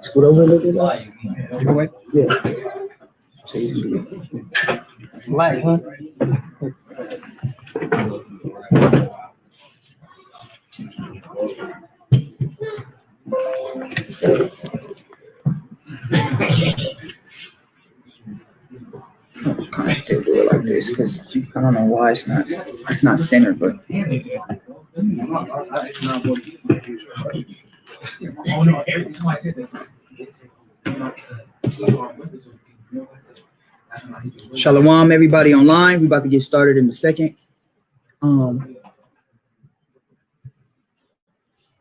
Scoot over a little bit. Away? Yeah. Black, huh? Kind of still do it like this because I don't know why it's not centered, but Shalom, everybody online. We're about to get started in a second.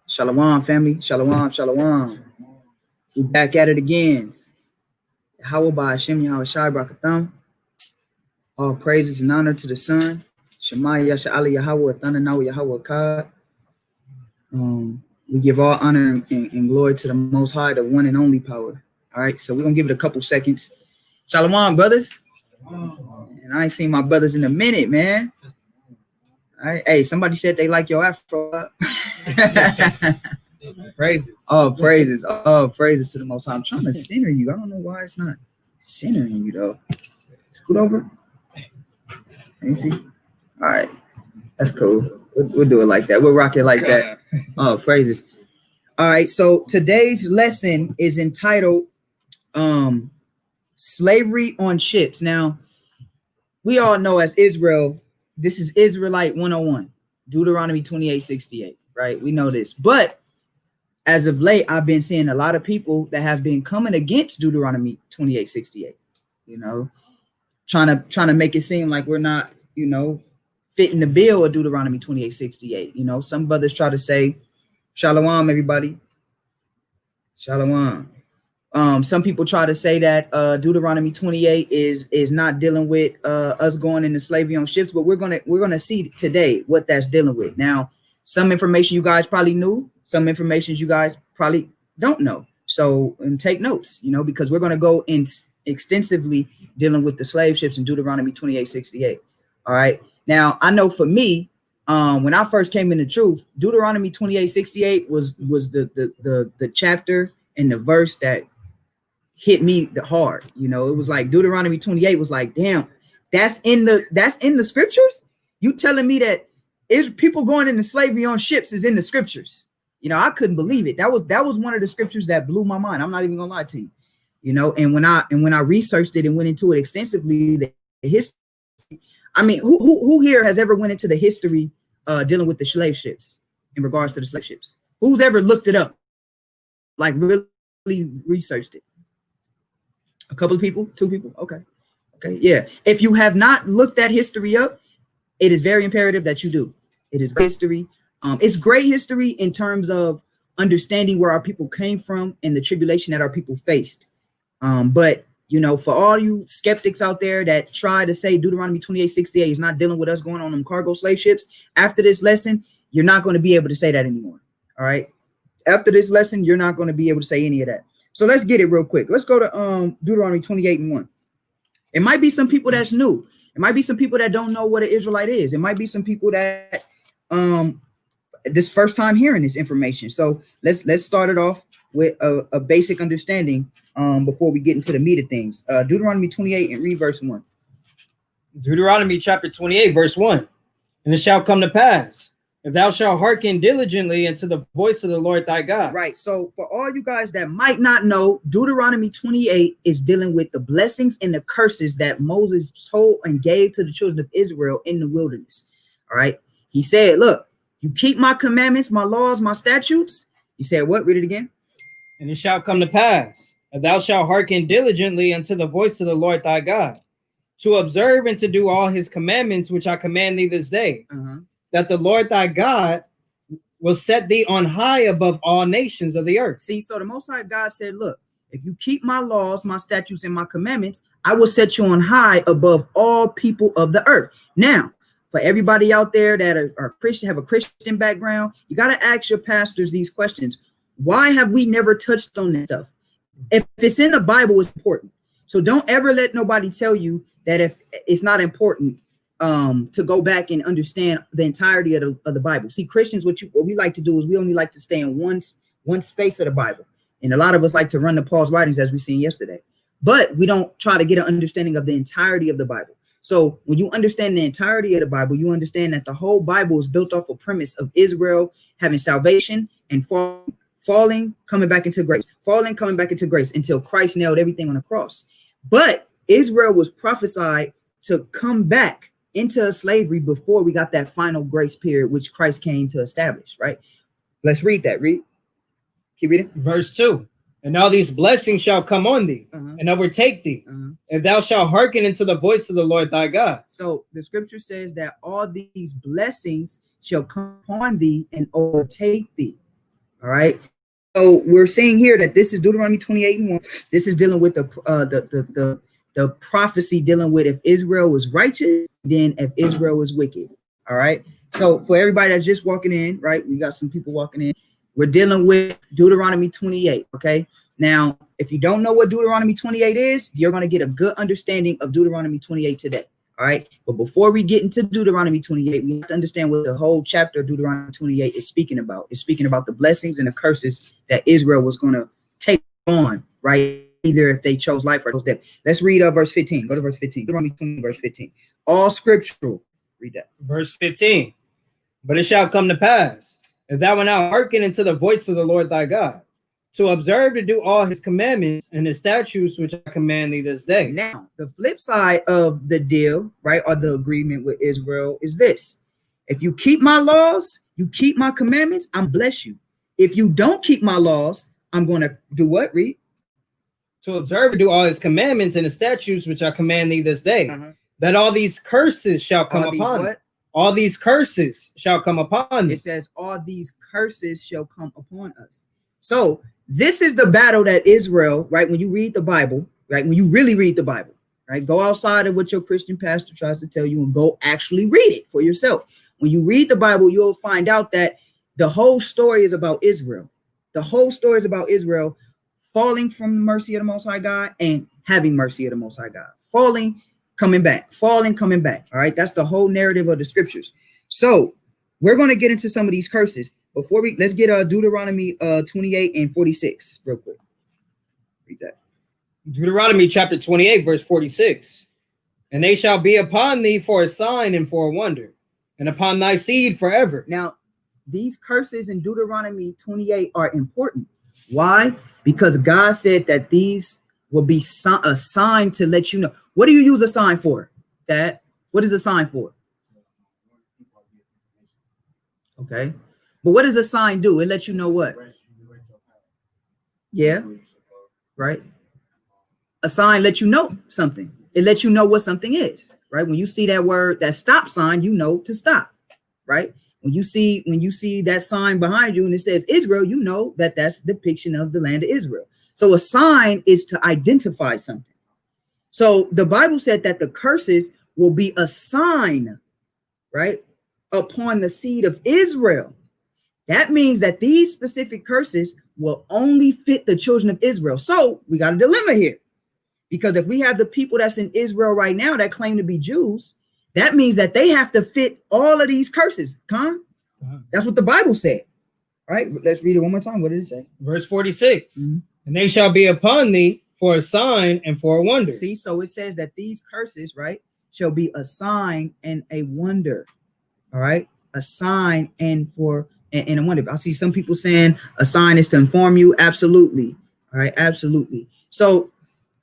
Shalom, family. Shalom, shalom. We're back at it again. Hawabah Hashem Yahweh Shai Barakatham. All praises and honor to the Son. Shema Yasha Ali Yahweh Athananahu Yahweh Kad. We give all honor and glory to the Most High, the one and only power. All right, so we're going to give it a couple seconds. Shalom, brothers. And I ain't seen my brothers in a minute, man. All right. Hey, somebody said they like your afro. Praises. Oh, praises. Oh, praises to the Most High. I'm trying to center you. I don't know why it's not centering you, though. Scoot over. Let me see. All right. That's cool. We'll do it like that. We'll rock it like that. Oh, praises. All right. So today's lesson is entitled Slavery on Ships. Now, we all know as Israel, this is Israelite 101, Deuteronomy 28:68, right? We know this. But as of late, I've been seeing a lot of people that have been coming against Deuteronomy 28:68, you know, trying to make it seem like we're not, you know, fitting the bill of Deuteronomy 28:68. You know, some brothers try to say, Shalom, everybody. Shalom. Some people try to say that Deuteronomy 28 is not dealing with us going into slavery on ships, but we're gonna see today what that's dealing with. Now, some information you guys probably knew, some information you guys probably don't know. So take notes, you know, because we're gonna go in extensively dealing with the slave ships in Deuteronomy 28:68. All right. Now, I know for me, when I first came into truth, Deuteronomy 28:68 was the chapter and the verse that hit me the hard. You know, it was like Deuteronomy 28 was like, damn, that's in the scriptures. You telling me that is people going into slavery on ships is in the scriptures? You know, I couldn't believe it. That was one of the scriptures that blew my mind. I'm not even gonna lie to you. You know, and when I researched it and went into it extensively, the history. I mean, who here has ever went into the history dealing with the slave ships in regards to the slave ships? Who's ever looked it up, like really researched it? A couple of people, 2 people. Okay, yeah. If you have not looked that history up, it is very imperative that you do. It is history. It's great history in terms of understanding where our people came from and the tribulation that our people faced. But you know, for all you skeptics out there that try to say Deuteronomy 28:68 is not dealing with us going on them cargo slave ships, after this lesson, you're not going to be able to say that anymore. All right. After this lesson, you're not going to be able to say any of that. So let's get it real quick. Let's go to Deuteronomy 28:1. It might be some people that's new. It might be some people that don't know what an Israelite is. It might be some people that this first time hearing this information. So let's start it off with a basic understanding before we get into the meat of things. Deuteronomy 28 and read verse 1. Deuteronomy chapter 28, verse 1. And it shall come to pass, if thou shalt hearken diligently unto the voice of the Lord thy God. Right. So for all you guys that might not know, Deuteronomy 28 is dealing with the blessings and the curses that Moses told and gave to the children of Israel in the wilderness. All right. He said, look, you keep my commandments, my laws, my statutes. He said, what? Read it again. And it shall come to pass, if thou shalt hearken diligently unto the voice of the Lord thy God, to observe and to do all his commandments, which I command thee this day, that the Lord thy God will set thee on high above all nations of the earth. See, so the Most High God said, look, if you keep my laws, my statutes, and my commandments, I will set you on high above all people of the earth. Now, for everybody out there that are Christian, have a Christian background, you got to ask your pastors these questions. Why have we never touched on this stuff? If it's in the Bible, it's important. So don't ever let nobody tell you that if it's not important, to go back and understand the entirety of the Bible. See, Christians, what we like to do is we only like to stay in one space of the Bible. And a lot of us like to run to Paul's writings, as we seen yesterday. But we don't try to get an understanding of the entirety of the Bible. So when you understand the entirety of the Bible, you understand that the whole Bible is built off a premise of Israel having salvation and falling, coming back into grace, falling, coming back into grace until Christ nailed everything on the cross. But Israel was prophesied to come back into slavery before we got that final grace period, which Christ came to establish, right? Let's read that. Read. Keep reading. Verse 2. And all these blessings shall come on thee and overtake thee, if thou shalt hearken unto the voice of the Lord thy God. So the scripture says that all these blessings shall come upon thee and overtake thee. All right. So we're saying here that this is Deuteronomy 28:1. This is dealing with the prophecy dealing with if Israel was righteous, then if Israel was wicked. All right. So for everybody that's just walking in, right, we got some people walking in. We're dealing with Deuteronomy 28. Okay. Now, if you don't know what Deuteronomy 28 is, you're going to get a good understanding of Deuteronomy 28 today. All right. But before we get into Deuteronomy 28, we have to understand what the whole chapter of Deuteronomy 28 is speaking about. It's speaking about the blessings and the curses that Israel was going to take on, right? Either if they chose life or chose death. Let's read verse 15. Go to verse 15. Deuteronomy 20, verse 15. All scriptural. Read that. Verse 15. But it shall come to pass, if thou wilt not hearken unto the voice of the Lord thy God, to observe to do all his commandments and his statutes which I command thee this day. Now, the flip side of the deal, right, or the agreement with Israel is this. If you keep my laws, you keep my commandments, I'm bless you. If you don't keep my laws, I'm going to do what? Read. To observe to do all his commandments and his statutes which I command thee this day, that all these curses shall come upon thee. All these curses shall come upon thee. It says all these curses shall come upon us. So this is the battle that Israel, right? When you read the Bible, right? When you really read the Bible, right? Go outside of what your Christian pastor tries to tell you and go actually read it for yourself. When you read the Bible, you'll find out that the whole story is about Israel. The whole story is about Israel falling from the mercy of the Most High God and having mercy of the Most High God. Falling, coming back, falling, coming back. All right. That's the whole narrative of the scriptures. So we're going to get into some of these curses. Before let's get Deuteronomy 28 and 46 real quick. Read that. Deuteronomy chapter 28, verse 46. And they shall be upon thee for a sign and for a wonder, and upon thy seed forever. Now, these curses in Deuteronomy 28 are important. Why? Because God said that these will be a sign to let you know. What do you use a sign for? What is a sign for? Okay. But what does a sign do? It lets you know what? Yeah. Right. A sign lets you know something. It lets you know what something is. Right. When you see that word, that stop sign, you know to stop. Right. When you see that sign behind you and it says Israel, you know that that's a depiction of the land of Israel. So a sign is to identify something. So the Bible said that the curses will be a sign, right, upon the seed of Israel. That means that these specific curses will only fit the children of Israel. So we got a dilemma here, because if we have the people that's in Israel right now that claim to be Jews, that means that they have to fit all of these curses. That's what the Bible said. All right, let's read it one more time. What did it say? Verse 46. And they shall be upon thee for a sign and for a wonder. See, so it says that these curses, right, shall be a sign and a wonder. All right, a sign and a wonder. I see some people saying a sign is to inform you. Absolutely. All right, absolutely. So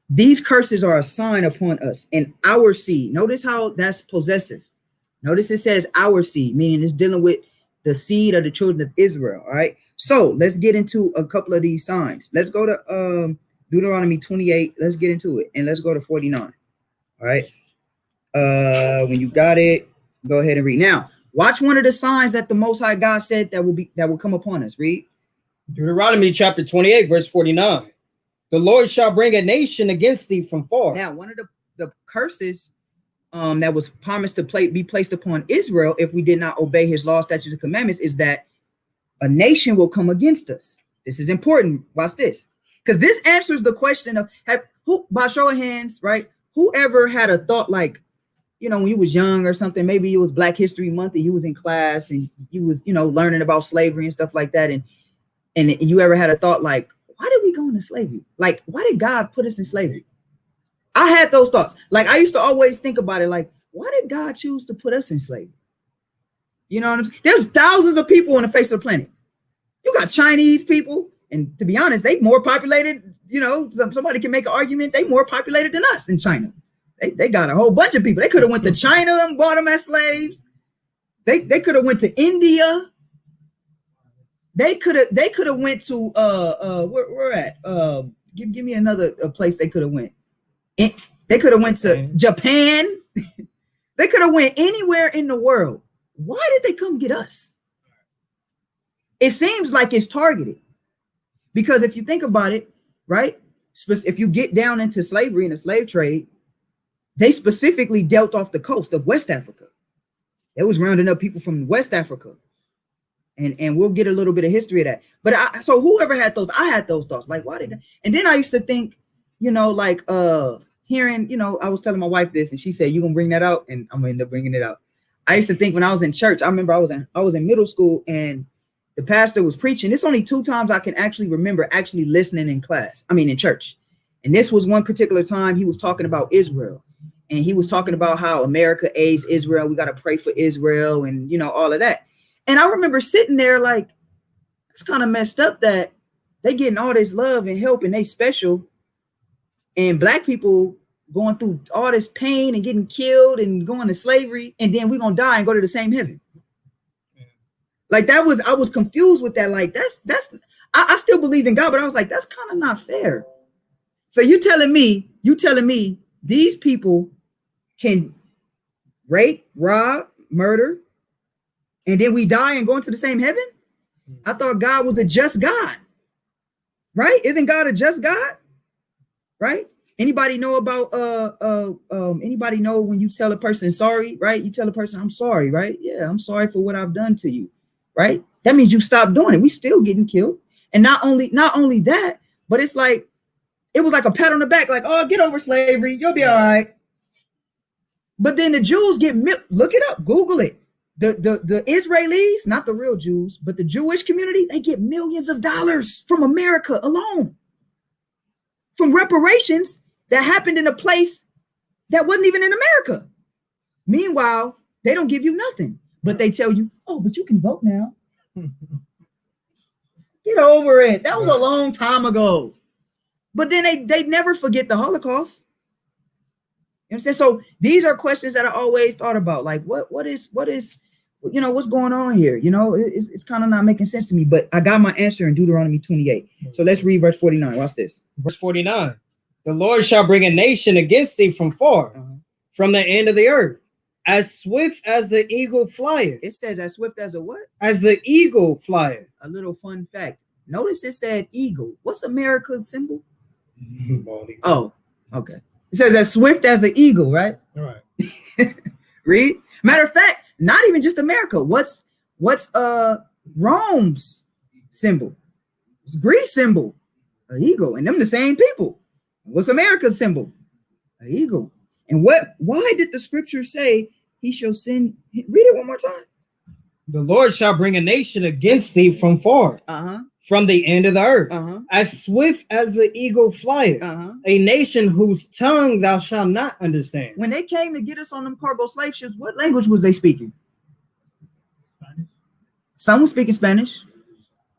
these curses are a sign upon us and our seed. Notice how that's possessive. Notice it says our seed, meaning it's dealing with the seed of the children of Israel. All right. So let's get into a couple of these signs. Let's go to Deuteronomy 28. Let's get into it. And let's go to 49. All right. When you got it, go ahead and read. Now, watch one of the signs that the Most High God said that will come upon us. Read. Deuteronomy chapter 28, verse 49. The Lord shall bring a nation against thee from far. Now, one of the curses that was promised to be placed upon Israel if we did not obey his law, statutes, and commandments is that a nation will come against us. This is important. Watch this, because this answers the question of by show of hands, right? Whoever had a thought like, you know, when you was young or something, maybe it was Black History Month and you was in class and you was, you know, learning about slavery and stuff like that. And you ever had a thought like, why did we go into slavery? Like, why did God put us in slavery? I had those thoughts. Like, I used to always think about it like, why did God choose to put us in slavery? You know what I'm saying? There's thousands of people on the face of the planet. You got Chinese people, and to be honest, they more populated. You know, somebody can make an argument they more populated than us in China. They got a whole bunch of people. They could have went to China and bought them as slaves. They could have went to India. They could have went to where at give me another place they could have went. They could have went to Japan. They could have went anywhere in the world. Why did they come get us? It seems like it's targeted, because if you think about it, right? If you get down into slavery and the slave trade, they specifically dealt off the coast of West Africa. It was rounding up people from West Africa. And we'll get a little bit of history of that. But so whoever had those, I had those thoughts. Like, why did they? And then I used to think, you know, like hearing, you know, I was telling my wife this and she said, you gonna bring that out? And I'm gonna end up bringing it out. I used to think when I was in church, I remember I was in middle school and the pastor was preaching. It's only 2 times I can actually remember actually listening in class. I mean, in church. And this was one particular time he was talking about Israel. And he was talking about how America aids Israel. We got to pray for Israel and, you know, all of that. And I remember sitting there like, it's kind of messed up that they getting all this love and help and they special. And Black people going through all this pain and getting killed and going to slavery. And then we're going to die and go to the same heaven. Like I was confused with that. Like I still believed in God, but I was like, that's kind of not fair. So you telling me these people can rape, rob, murder, and then we die and go into the same heaven? I thought God was a just God, right? Isn't God a just God? Right? Anybody know about anybody know when you tell a person sorry, right? You tell a person, I'm sorry, right? Yeah, I'm sorry for what I've done to you, right? That means you stop doing it. We still getting killed. And not only that, but it's like, it was like a pat on the back, like, oh, get over slavery, you'll be all right. But then the Jews get look it up, Google it. The Israelis, not the real Jews, but the Jewish community, they get millions of dollars from America alone, from reparations that happened in a place that wasn't even in America. Meanwhile, they don't give you nothing, but they tell you, oh, but you can vote now. Get over it. That was a long time ago. But then they never forget the Holocaust. You know what I'm saying? So these are questions that I always thought about. Like, what is, you know, what's going on here? You know, it's kind of not making sense to me. But I got my answer in Deuteronomy 28. So let's read verse 49. Watch this. Verse 49. The Lord shall bring a nation against thee from far, from the end of the earth, as swift as the eagle flieth. It says as swift as a what? As the eagle flieth. A little fun fact. Notice it said eagle. What's America's symbol? Oh, okay. It says as swift as an eagle, right? All right. Read. Matter of fact, not even just America. What's Rome's symbol? It's Greece symbol, an eagle, and them the same people. What's America's symbol? An eagle. And why did the scripture say he shall send? Read it one more time. The Lord shall bring a nation against thee from far. From the end of the earth, as swift as the eagle flieth, a nation whose tongue thou shalt not understand. When they came to get us on them cargo slave ships, what language was they speaking? Spanish. Some were speaking Spanish.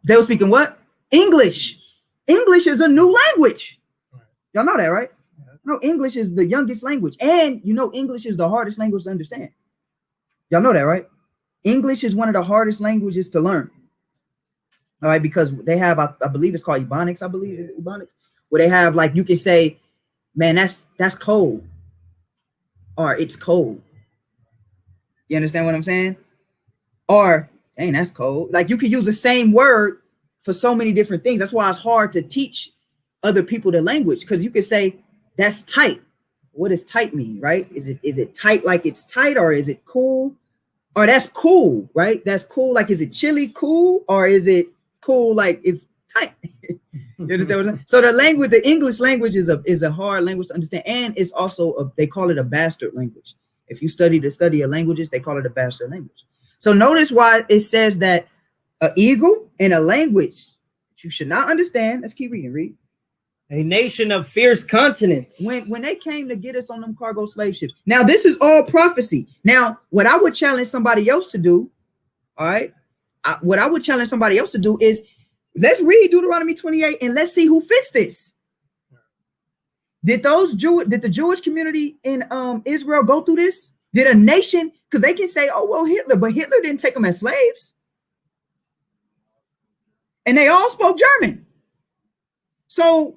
They were speaking what? English. English is a new language. Y'all know that, right? No, English is the youngest language. And you know, English is the hardest language to understand. Y'all know that, right? English is one of the hardest languages to learn. All right, because they have, I believe it's called Ebonics. I believe it's Ebonics, where they have like you can say, "Man, that's cold," or "It's cold." You understand what I'm saying? Or, "Dang, that's cold." Like you can use the same word for so many different things. That's why it's hard to teach other people the language, because you can say, "That's tight." What does tight mean, right? Is it tight like it's tight, or is it cool? Or that's cool, right? That's cool. Like, is it chilly cool, or is it cool like it's tight? You understand what I'm saying? So the language, the English language is a hard language to understand, and it's also they call it a bastard language. If you study the study of languages, they call it a bastard language. So notice why it says that an eagle in a language that you should not understand. Let's keep reading. Read. A nation of fierce continents. When they came to get us on them cargo slave ships. Now, this is all prophecy. Now, what I would challenge somebody else to do, all right, what I would challenge somebody else to do is let's read Deuteronomy 28 and let's see who fits this. Did the Jewish community in Israel go through this? Did a nation, because they can say, oh, well, Hitler, but Hitler didn't take them as slaves. And they all spoke German. So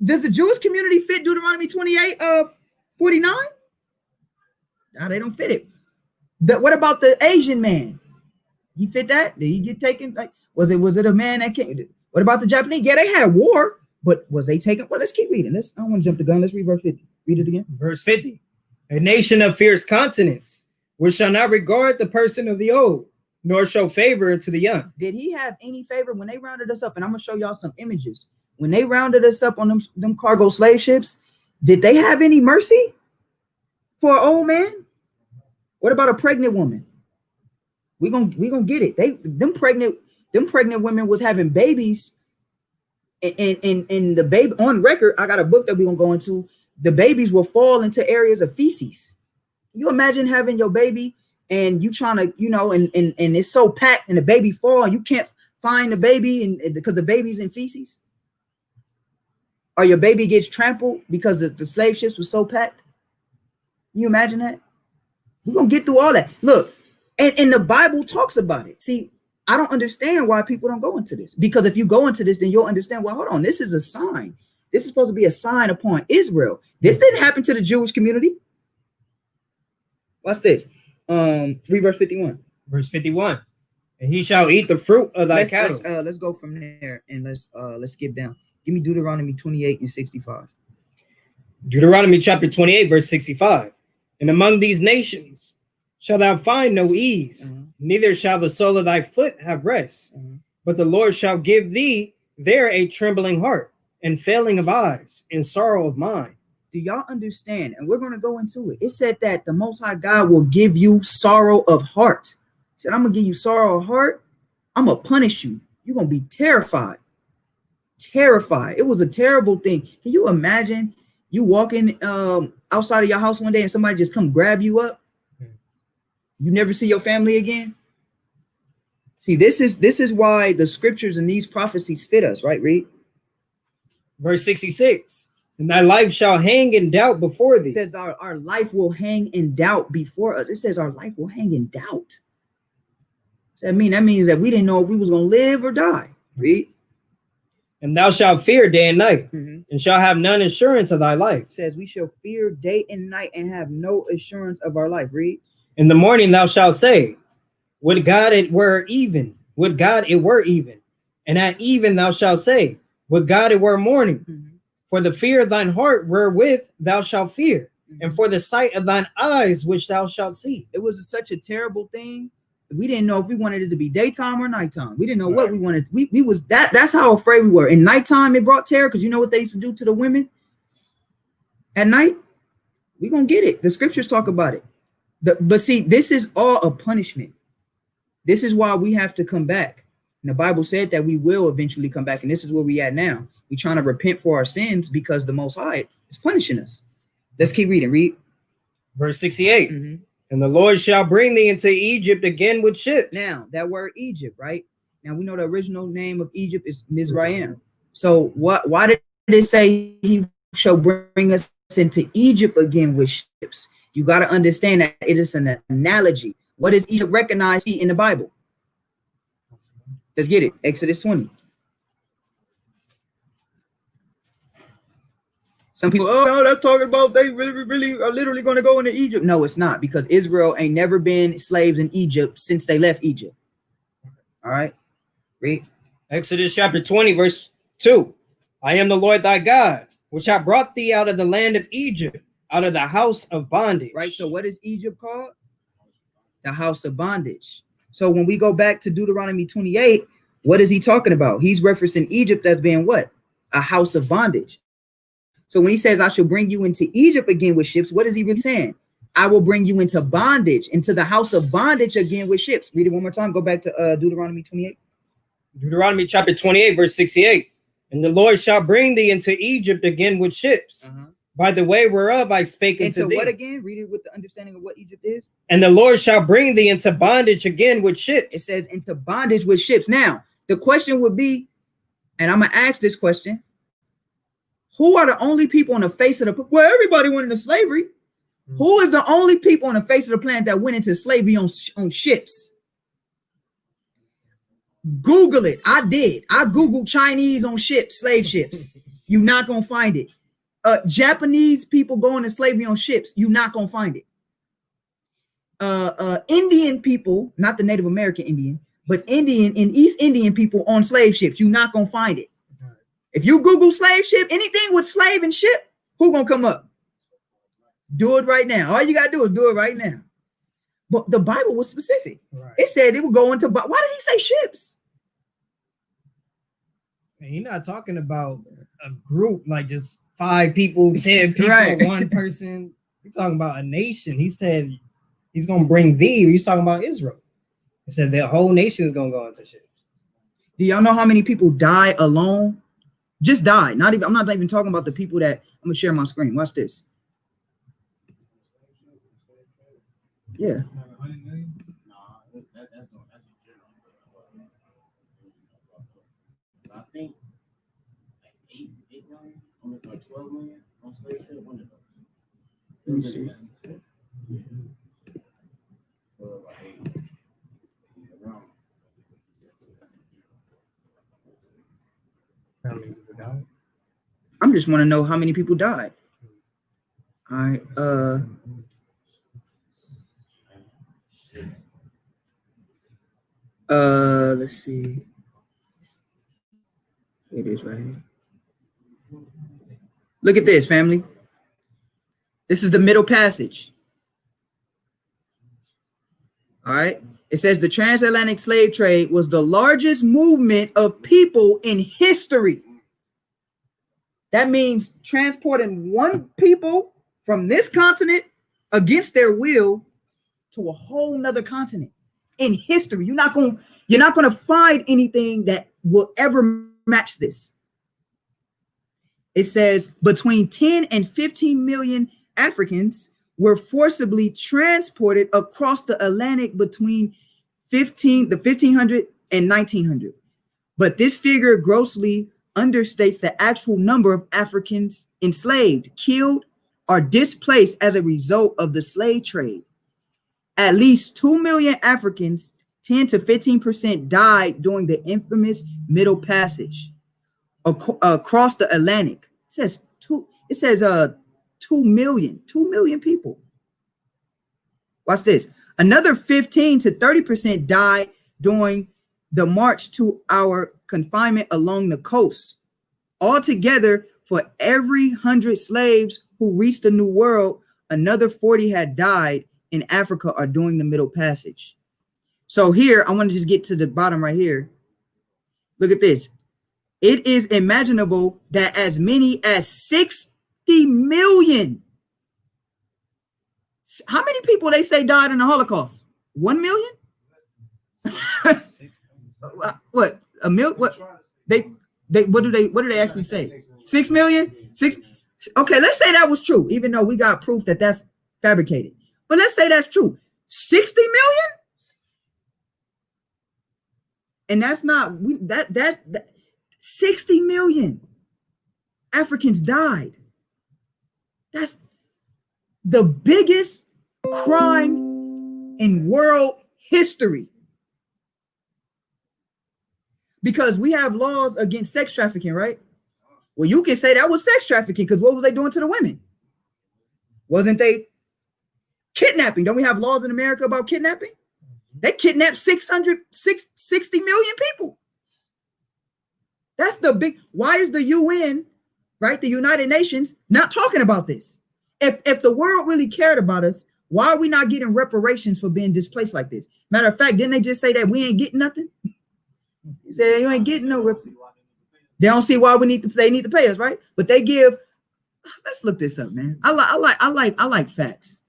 does the Jewish community fit Deuteronomy 28 49? No, they don't fit it. What about the Asian man? He fit that? Did he get taken? Like, was it a man that came? What about the Japanese? Yeah, they had a war, but was they taken? Well, let's keep reading. I don't want to jump the gun. Let's read verse 50. Read it again. Verse 50. A nation of fierce continents, which shall not regard the person of the old, nor show favor to the young. Did he have any favor when they rounded us up? And I'm going to show y'all some images. When they rounded us up on them cargo slave ships, did they have any mercy for an old man? What about a pregnant woman? We gonna get it. Them pregnant women was having babies, and the baby on record. I got a book that we're gonna go into. The babies will fall into areas of feces. You imagine having your baby and you trying to, and it's so packed and the baby fall and you can't find the baby and because the baby's in feces. Or your baby gets trampled because the slave ships were so packed. You imagine that? We're gonna get through all that. Look, and the Bible talks about it. See, I don't understand why people don't go into this. Because if you go into this, then you'll understand, well, hold on, this is a sign. This is supposed to be a sign upon Israel. This didn't happen to the Jewish community. Watch this. Read verse 51. Verse 51. And he shall eat the fruit of thy cattle. Let's go from there and let's skip down. Give me Deuteronomy 28 and 65. Deuteronomy chapter 28, verse 65. And among these nations shall thou find no ease, neither shall the sole of thy foot have rest. But the Lord shall give thee there a trembling heart, and failing of eyes, and sorrow of mind. Do y'all understand? And we're going to go into it. It said that the Most High God will give you sorrow of heart. He said, I'm going to give you sorrow of heart. I'm going to punish you. You're going to be terrified. Terrified. It was a terrible thing. Can you imagine you walking outside of your house one day and somebody just come grab you up? You never see your family again? See, this is why the scriptures and these prophecies fit us, right, Reed? Verse 66, and thy life shall hang in doubt before thee. It says our life will hang in doubt before us. It says our life will hang in doubt. That means that we didn't know if we was going to live or die. Read. And thou shalt fear day and night, and shall have none assurance of thy life. It says we shall fear day and night and have no assurance of our life. Read. In the morning thou shalt say, would God it were even. Would God it were even. And at even thou shalt say, would God it were morning. For the fear of thine heart wherewith thou shalt fear, and for the sight of thine eyes which thou shalt see. It was such a terrible thing. We didn't know if we wanted it to be daytime or nighttime. We didn't know what we wanted. We was that's how afraid we were. In nighttime, it brought terror because you know what they used to do to the women at night? We're gonna get it. The scriptures talk about it. But see, this is all a punishment. This is why we have to come back. And the Bible said that we will eventually come back. And this is where we at now. We're trying to repent for our sins because the Most High is punishing us. Let's keep reading. Read. Verse 68. And the Lord shall bring thee into Egypt again with ships. Now, that word Egypt, right? Now, we know the original name of Egypt is Mizraim. So why did it say he shall bring us into Egypt again with ships? You got to understand that it is an analogy. What is Egypt recognized in the Bible? Let's get it. Exodus 20. Some people, oh, no, they're talking about they really are literally going to go into Egypt. No, it's not, because Israel ain't never been slaves in Egypt since they left Egypt. All right. Read. Exodus chapter 20, verse 2. I am the Lord thy God, which I brought thee out of the land of Egypt, out of the house of bondage. Right. So what is Egypt called? The house of bondage. So when we go back to Deuteronomy 28, what is he talking about? He's referencing Egypt as being what? A house of bondage. So when he says, I shall bring you into Egypt again with ships, what is he really saying? I will bring you into bondage, into the house of bondage again with ships. Read it one more time. Go back to Deuteronomy 28. Deuteronomy chapter 28, verse 68. And the Lord shall bring thee into Egypt again with ships, by the way whereof I spake unto thee. What again? Read it with the understanding of what Egypt is. And the Lord shall bring thee into bondage again with ships. It says into bondage with ships. Now, the question would be, and I'm going to ask this question. Who are the only people on the face of the, well, everybody went into slavery. Who is the only people on the face of the planet that went into slavery on ships? Google it. I did. I Googled Chinese on ships, slave ships. You're not going to find it. Japanese people going to slavery on ships. You're not going to find it. Indian people, not the Native American Indian, but Indian and East Indian people on slave ships. You're not going to find it. If you Google slave ship, anything with slave and ship, who going to come up? Do it right now. All you got to do is do it right now. But the Bible was specific. Right. It said it would go into, why did he say ships? And you're not talking about a group, like just 5 people, 10 people, right. 1 person. You're talking about a nation. He said he's going to bring thee. He's talking about Israel. He said the whole nation is going to go into ships. Do y'all know how many people die alone? Just died. Not even. I'm not even talking about the people that, I'm going to share my screen. Watch this. Yeah. I think like 8 million, almost like 12 million on slave ship. One of those. Let me see. I'm just want to know how many people died. All right. Let's see. It is right here. Look at this, family. This is the Middle Passage. All right. It says the transatlantic slave trade was the largest movement of people in history. That means transporting one people from this continent against their will to a whole nother continent in history. You're not going to find anything that will ever match this. It says between 10 and 15 million Africans were forcibly transported across the Atlantic between the 1500 and 1900. But this figure grossly understates the actual number of Africans enslaved, killed, or displaced as a result of the slave trade. At least 2 million Africans, 10 to 15%, died during the infamous Middle Passage across the Atlantic. It says 2 million people. Watch this. Another 15 to 30% died during the march to our confinement along the coast. Altogether, for every 100 slaves who reached the New World, another 40 had died in Africa or during the Middle Passage. So here, I want to just get to the bottom right here. Look at this. It is imaginable that as many as 60 million. How many people they say died in the Holocaust? 1 million? What? A million? What? What do they actually say? 6 million? 6. Okay, let's say that was true, even though we got proof that that's fabricated. But let's say that's true. 60 million? And that's not that 60 million Africans died. That's the biggest crime in world history. Because we have laws against sex trafficking, right? Well, you can say that was sex trafficking because what was they doing to the women? Wasn't they kidnapping? Don't we have laws in America about kidnapping? They kidnapped 60 million people. That's the big, why is the UN, right? The United Nations not talking about this? If the world really cared about us, why are we not getting reparations for being displaced like this? Matter of fact, didn't they just say that we ain't getting nothing? He said you ain't getting no reparations. They don't see why they need to pay us, right? But they give. Let's look this up, man. I like facts.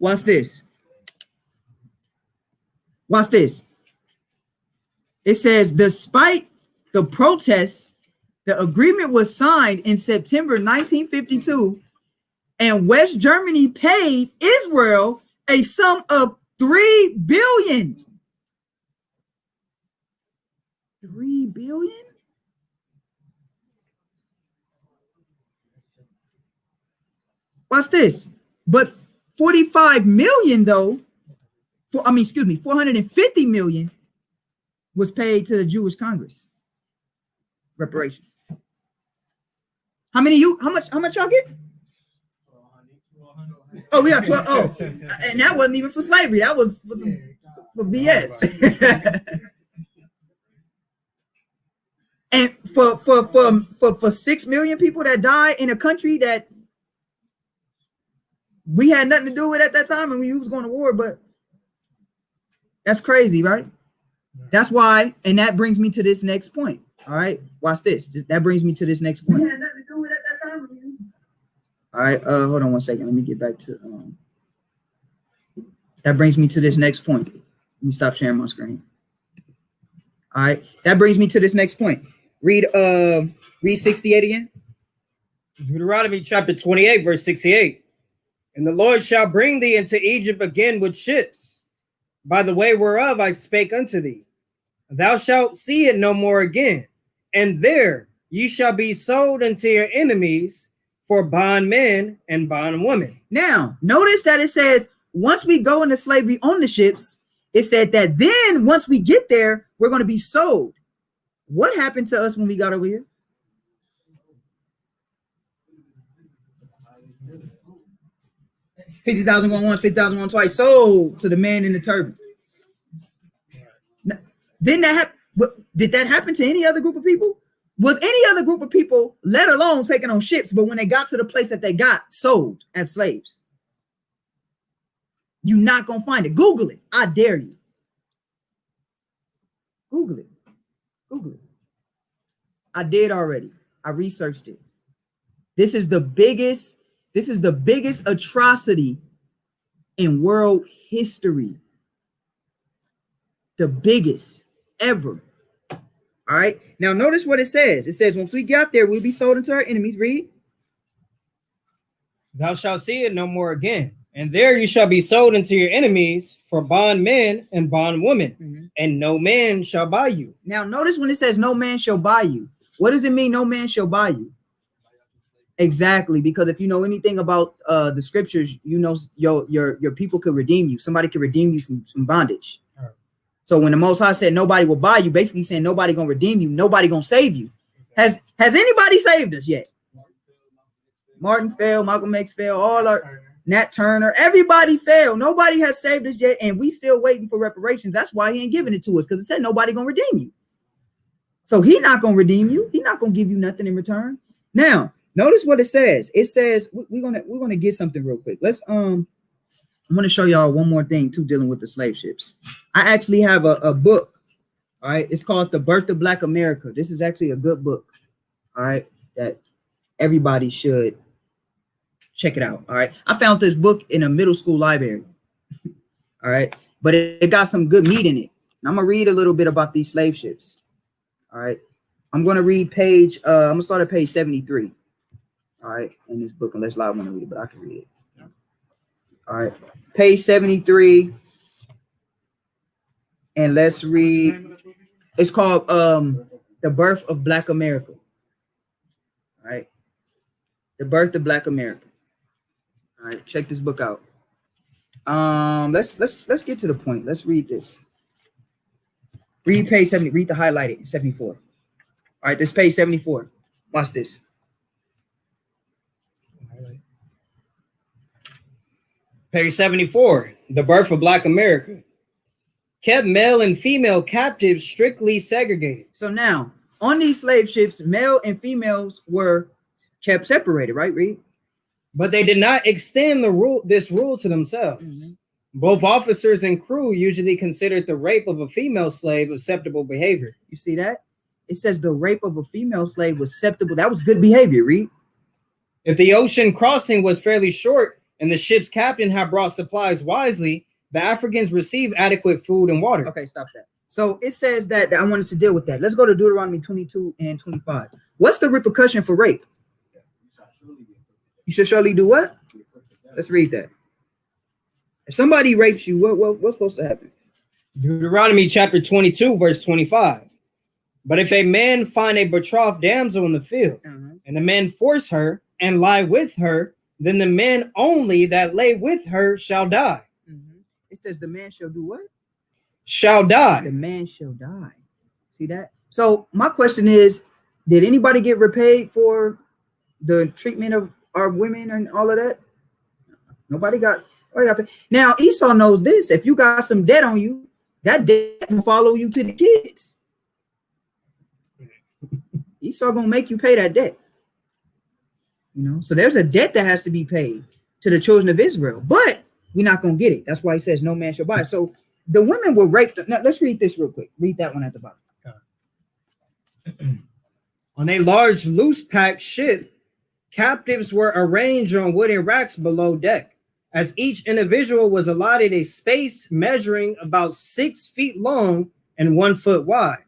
Watch this. Watch this. It says, despite the protests, the agreement was signed in September 1952, and West Germany paid Israel a sum of $3 billion. $3 billion? Watch this. But 45 million though, 450 million was paid to the Jewish Congress. Reparations. How much y'all get? Oh, we got 12. Oh, and that wasn't even for slavery. That was for BS. And for 6 million people that died in a country that we had nothing to do with at that time, and we was going to war, but that's crazy, right? That's why, and that brings me to this next point. All right, watch this. That brings me to this next point. We had nothing to do with at that time. All right, hold on one second. Let me get back to that brings me to this next point. Let me stop sharing my screen. All right, that brings me to this next point. Read 68 again. Deuteronomy chapter 28, verse 68. And the Lord shall bring thee into Egypt again with ships, by the way whereof I spake unto thee. Thou shalt see it no more again. And there ye shall be sold unto your enemies for bondmen and bondwomen. Now, notice that it says, once we go into slavery on the ships, it said that then once we get there, we're going to be sold. What happened to us when we got over here? $50,000 going once, $50,000 going twice, sold to the man in the turban. Didn't that happen? Did that happen to any other group of people? Was any other group of people, let alone taken on ships, but when they got to the place that they got, sold as slaves? You're not going to find it. Google it. I dare you. Google it. Google it. I did already. I researched it. This is the biggest atrocity in world history. The biggest ever. All right. Now notice what it says. It says, once we got there, we'll be sold into our enemies. Read. Thou shalt see it no more again. And there you shall be sold into your enemies for bondmen and bondwomen, and no man shall buy you. Now notice when it says no man shall buy you. What does it mean no man shall buy you? Exactly, because if you know anything about the scriptures, you know your people could redeem you. Somebody could redeem you from bondage. Right. So when the Most High said nobody will buy you, basically saying nobody gonna redeem you, nobody gonna save you. Has anybody saved us yet? Martin fell, Malcolm X fell, all our Nat Turner, everybody failed. Nobody has saved us yet, and we still waiting for reparations. That's why he ain't giving it to us, because it said nobody gonna redeem you. So he not gonna redeem you. He not gonna give you nothing in return. Now, notice what it says. It says we're gonna get something real quick. Let's I'm gonna show y'all one more thing too, dealing with the slave ships. I actually have a book. All right, it's called The Birth of Black America. This is actually a good book. All right, that everybody should check it out. All right, I found this book in a middle school library. All right, but it got some good meat in it. And I'm gonna read a little bit about these slave ships. All right, I'm gonna read page. I'm gonna start at page 73. All right, in this book, unless Live want to read it, but I can read it. All right, page 73, and let's read. It's called The Birth of Black America. All right, The Birth of Black America. All right, check this book out. Let's get to the point. Let's read this. Read page 70. Read the highlighted 74. All right, this page 74. Watch this. Page 74, The Birth of Black America. Kept male and female captives strictly segregated. So now, on these slave ships, male and females were kept separated, right, Reed? But they did not extend this rule to themselves. Both officers and crew usually considered the rape of a female slave acceptable behavior. You see that? It says the rape of a female slave was acceptable. That was good behavior, Reed. If the ocean crossing was fairly short and the ship's captain had brought supplies wisely, the Africans received adequate food and water. Okay, stop that. So it says that I wanted to deal with that. Let's go to Deuteronomy 22 and 25. What's the repercussion for rape? You should surely do what? Let's read that. If somebody rapes you, what's supposed to happen? Deuteronomy chapter 22, verse 25. But if a man find a betrothed damsel in the field, and the man force her and lie with her, then the man only that lay with her shall die. It says the man shall do what? Shall die. The man shall die. See that? So my question is, did anybody get repaid for the treatment of our women and all of that? Nobody got paid. Now Esau knows this. If you got some debt on you, that debt will follow you to the kids. Esau gonna make you pay that debt. You know, so there's a debt that has to be paid to the children of Israel, but we're not gonna get it. That's why he says no man shall buy. So the women were raped. Now let's read this real quick. Read that one at the bottom. On a large loose packed ship, captives were arranged on wooden racks below deck, as each individual was allotted a space measuring about 6 feet long and 1 foot wide.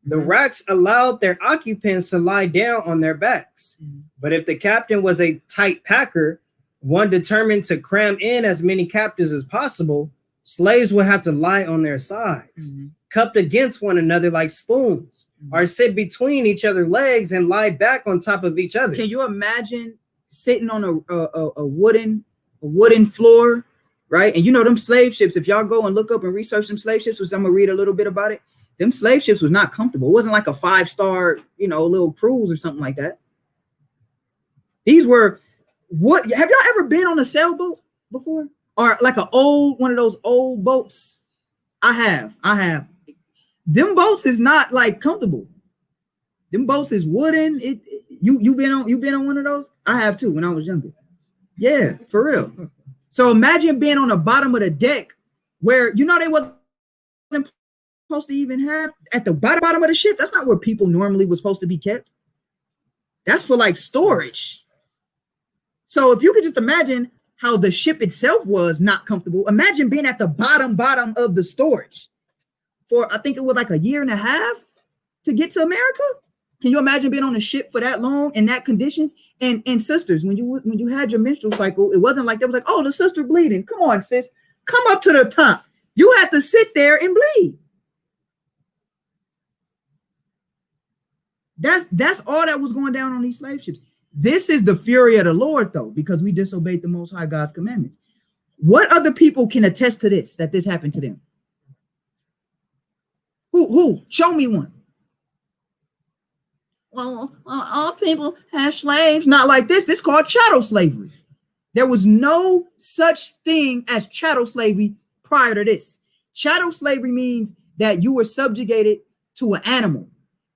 The racks allowed their occupants to lie down on their backs. But if the captain was a tight packer, one determined to cram in as many captives as possible, slaves would have to lie on their sides, cupped against one another like spoons, or sit between each other's legs and lie back on top of each other. Can you imagine sitting on a wooden floor, right? And you know them slave ships, if y'all go and look up and research them slave ships, which I'm gonna read a little bit about it, them slave ships was not comfortable. It wasn't like a 5-star, little cruise or something like that. These were what? Have y'all ever been on a sailboat before? Or like one of those old boats? I have. Them boats is not like comfortable. Them boats is wooden. You been on one of those? I have too when I was younger. Yeah, for real. So imagine being on the bottom of the deck where they wasn't supposed to even have at the bottom of the ship. That's not where people normally was supposed to be kept. That's for like storage. So if you could just imagine how the ship itself was not comfortable, imagine being at the bottom of the storage for, I think it was like a year and a half to get to America. Can you imagine being on a ship for that long in that conditions? And sisters, when you had your menstrual cycle, it wasn't like that was like, oh, the sister bleeding. Come on, sis, come up to the top. You had to sit there and bleed. That's all that was going down on these slave ships. This is the fury of the Lord, though, because we disobeyed the Most High God's commandments. What other people can attest to this, that this happened to them? Who? Show me one. Well, all people have slaves. Not like this. This is called chattel slavery. There was no such thing as chattel slavery prior to this. Chattel slavery means that you were subjugated to an animal.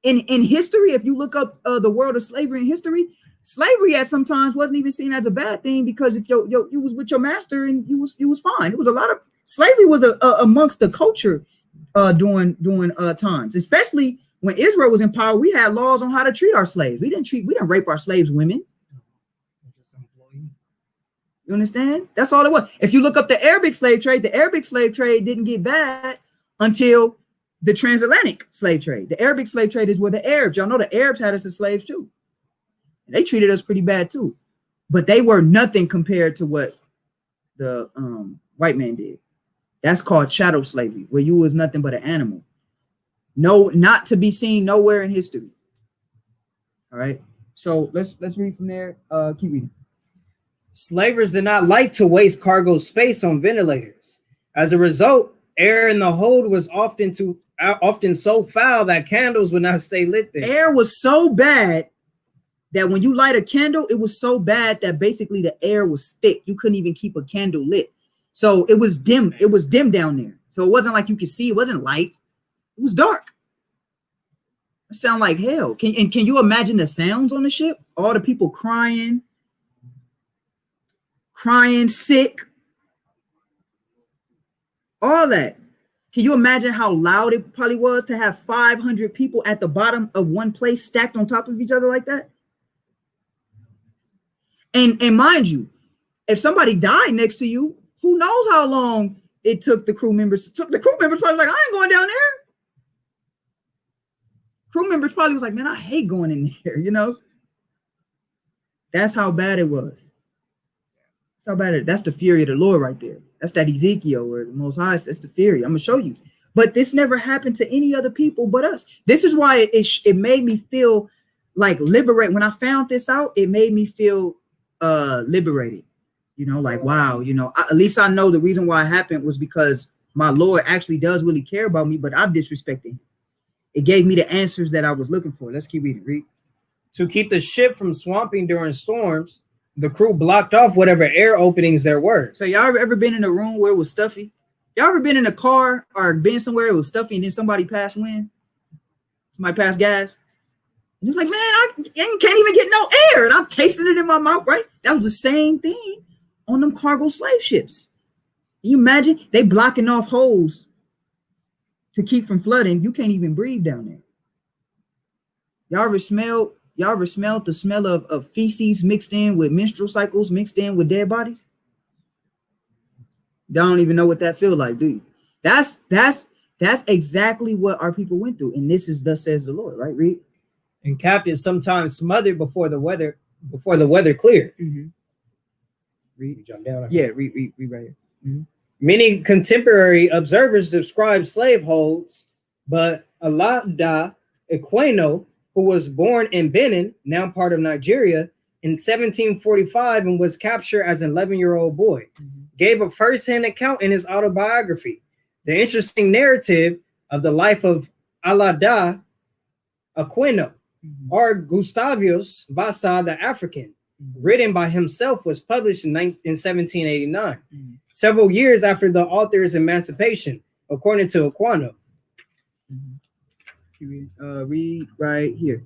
In history, if you look up the world of slavery in history, slavery at sometimes wasn't even seen as a bad thing, because if you was with your master and you was fine. It was a lot of slavery was amongst the culture during times, especially when Israel was in power. We had laws on how to treat our slaves. We didn't rape our slaves women. You understand? That's all it was. If you look up the Arabic slave trade didn't get bad until the transatlantic slave trade. The Arabic slave trade is where the Arabs, y'all know the Arabs had us as slaves too. And they treated us pretty bad too. But they were nothing compared to what the white man did. That's called chattel slavery, where you was nothing but an animal. No, not to be seen nowhere in history. All right. So let's read from there. Keep reading. Slavers did not like to waste cargo space on ventilators. As a result, air in the hold was often so foul that candles would not stay lit there. Air was so bad that when you light a candle, it was so bad that basically the air was thick. You couldn't even keep a candle lit. So it was dim. It was dim down there. So it wasn't like you could see. It wasn't light. It was dark. It sounded like hell. Can you imagine the sounds on the ship? All the people crying, sick, all that. Can you imagine how loud it probably was to have 500 people at the bottom of one place stacked on top of each other like that? And mind you, if somebody died next to you, who knows how long it took the crew members. The crew members probably like, I ain't going down there. Crew members probably was like, man, I hate going in there, you know? That's how bad it was. That's how bad it. That's the fury of the Lord right there. That's that Ezekiel or the Most High. That's the fury. I'm gonna show you. But this never happened to any other people but us. This is why it made me feel like liberate. When I found this out, it made me feel liberated. You know, like, wow, you know, at least I know the reason why it happened was because my Lord actually does really care about me, but I'm disrespecting him. It gave me the answers that I was looking for. Let's keep reading. Read. To keep the ship from swamping during storms, the crew blocked off whatever air openings there were. So y'all ever been in a room where it was stuffy? Y'all ever been in a car or been somewhere it was stuffy and then somebody passed wind? Somebody passed gas? And you're like, man, I can't even get no air. And I'm tasting it in my mouth, right? That was the same thing on them cargo slave ships. Can you imagine? They blocking off holes to keep from flooding. You can't even breathe down there. Y'all ever smelled the smell of feces mixed in with menstrual cycles, mixed in with dead bodies? Y'all don't even know what that feel like, do you? That's exactly what our people went through. And this is thus says the Lord, right? Read. And captives sometimes smothered before the weather cleared. Mm-hmm. Read. You jump down. Yeah, read right here. Mm-hmm. Many contemporary observers describe slave holds, but Alada Equeno, who was born in Benin, now part of Nigeria, in 1745 and was captured as an 11-year-old boy, gave a first-hand account in his autobiography, The Interesting Narrative of the Life of Alada Equeno, or Gustavus Vasa the African, written by himself, was published in 1789, several years after the author's emancipation, according to Equeno. Read right here.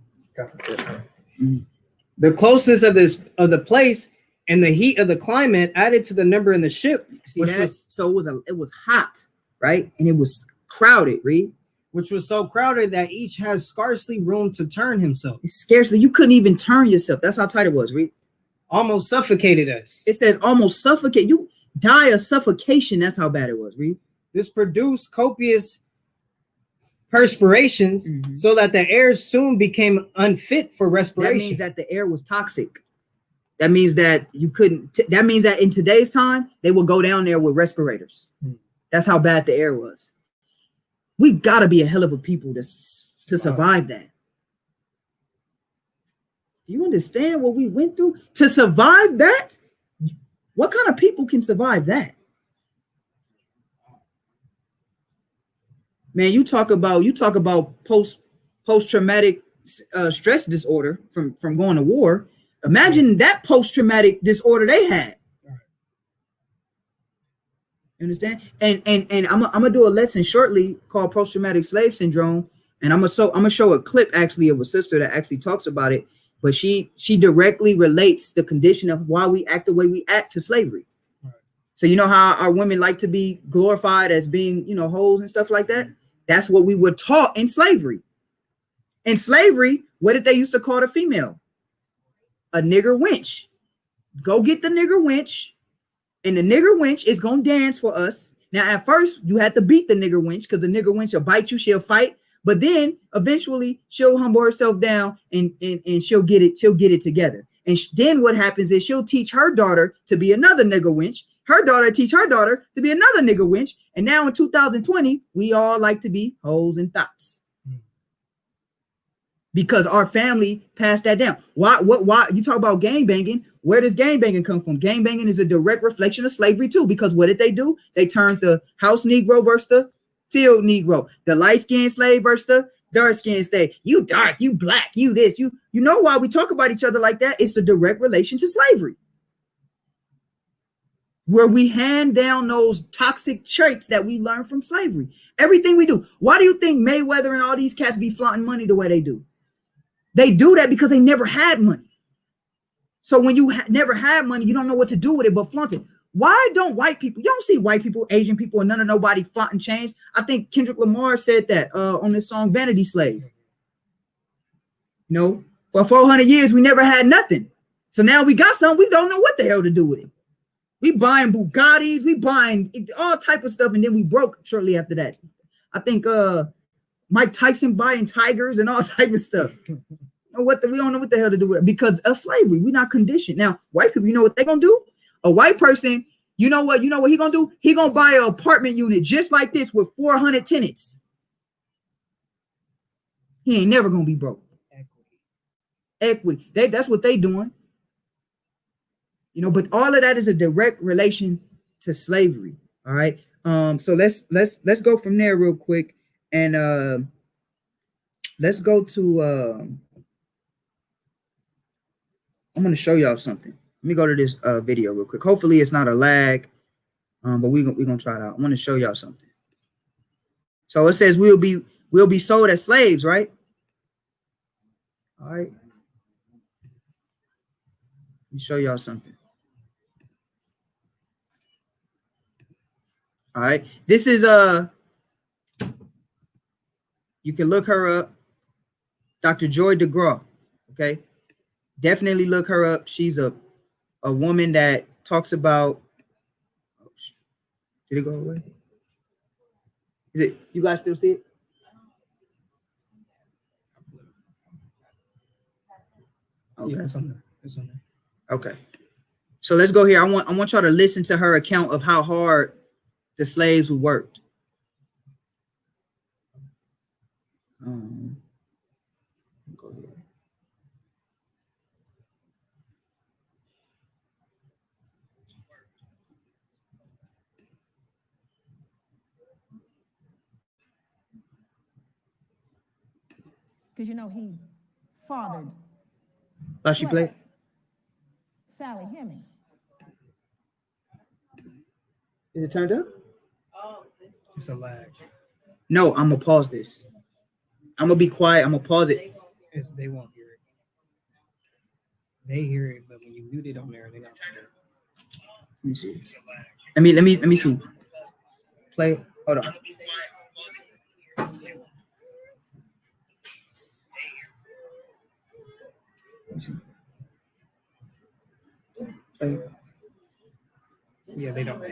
The closeness of the place and the heat of the climate added to the number in the ship, See that? So it was hot, right? And it was crowded, Read. Which was so crowded that each has scarcely room to turn himself. It's scarcely, you couldn't even turn yourself. That's how tight it was, Read. Almost suffocated us. It said almost suffocate. You die of suffocation. That's how bad it was, Read. This produced copious perspirations, so that the air soon became unfit for respiration. That means that the air was toxic. That means that you couldn't. That means that in today's time, they will go down there with respirators. That's how bad the air was. We gotta be a hell of a people to survive that. Do you understand what we went through to survive that? What kind of people can survive that? Man, you talk about post-traumatic stress disorder from going to war. Imagine that post-traumatic disorder they had. You understand? And I'm gonna do a lesson shortly called post-traumatic slave syndrome, and I'm gonna show a clip actually of a sister that actually talks about it, but she directly relates the condition of why we act the way we act to slavery. Right. So you know how our women like to be glorified as being, hoes and stuff like that? That's what we were taught in slavery. In slavery, what did they used to call the female? A nigger wench. Go get the nigger wench. And the nigger wench is going to dance for us. Now, at first, you had to beat the nigger wench because the nigger wench will bite you. She'll fight. But then eventually she'll humble herself down and she'll get it together. And then what happens is she'll teach her daughter to be another nigger wench. Her daughter teach her daughter to be another nigger wench. And now in 2020, we all like to be hoes and thoughts. Because our family passed that down. Why you talk about gang banging? Where does gang banging come from? Gang banging is a direct reflection of slavery too. Because what did they do? They turned the house Negro versus the field Negro, the light-skinned slave versus the dark-skinned slave. You dark, you black, you this, you know why we talk about each other like that? It's a direct relation to slavery, where we hand down those toxic traits that we learned from slavery. Everything we do. Why do you think Mayweather and all these cats be flaunting money the way they do? They do that because they never had money. So when you never had money, you don't know what to do with it but flaunt it. Why don't white people, you don't see white people, Asian people, and nobody flaunting change. I think Kendrick Lamar said that on this song, Vanity Slave. For 400 years, we never had nothing. So now we got something, we don't know what the hell to do with it. We buying Bugattis, we buying all type of stuff, and then we broke shortly after that. I think Mike Tyson buying tigers and all type of stuff. We don't know what the hell to do with it because of slavery. We're not conditioned. Now, white people, you know what they're gonna do? A white person, you know what he gonna do? He gonna buy an apartment unit just like this with 400 tenants. He ain't never gonna be broke. Equity. That's what they doing. You know, but all of that is a direct relation to slavery. All right. So let's go from there real quick, and let's go to I'm gonna show y'all something. Let me go to this video real quick. Hopefully it's not a lag, but we're gonna try it out. I want to show y'all something. So it says we'll be sold as slaves, right? All right. Let me show y'all something. All right. This is you can look her up, Dr. Joy DeGruy. Okay. Definitely look her up. She's a woman that talks about. Oh, did it go away? Is it? You guys still see it? Okay. Yeah, it's on there. It's on there. Okay. So let's go here. I want y'all to listen to her account of how hard the slaves who worked. Go here. Because, you know, he fathered. Let she play? Sally Hemings. Is it turned up? It's a lag. No, I'm gonna pause this. I'm gonna be quiet. I'm gonna pause it. They won't hear it. They hear it, but when you mute it on there, they don't hear it. Let me see. Let me see. Play. Hold on. Yeah, they don't.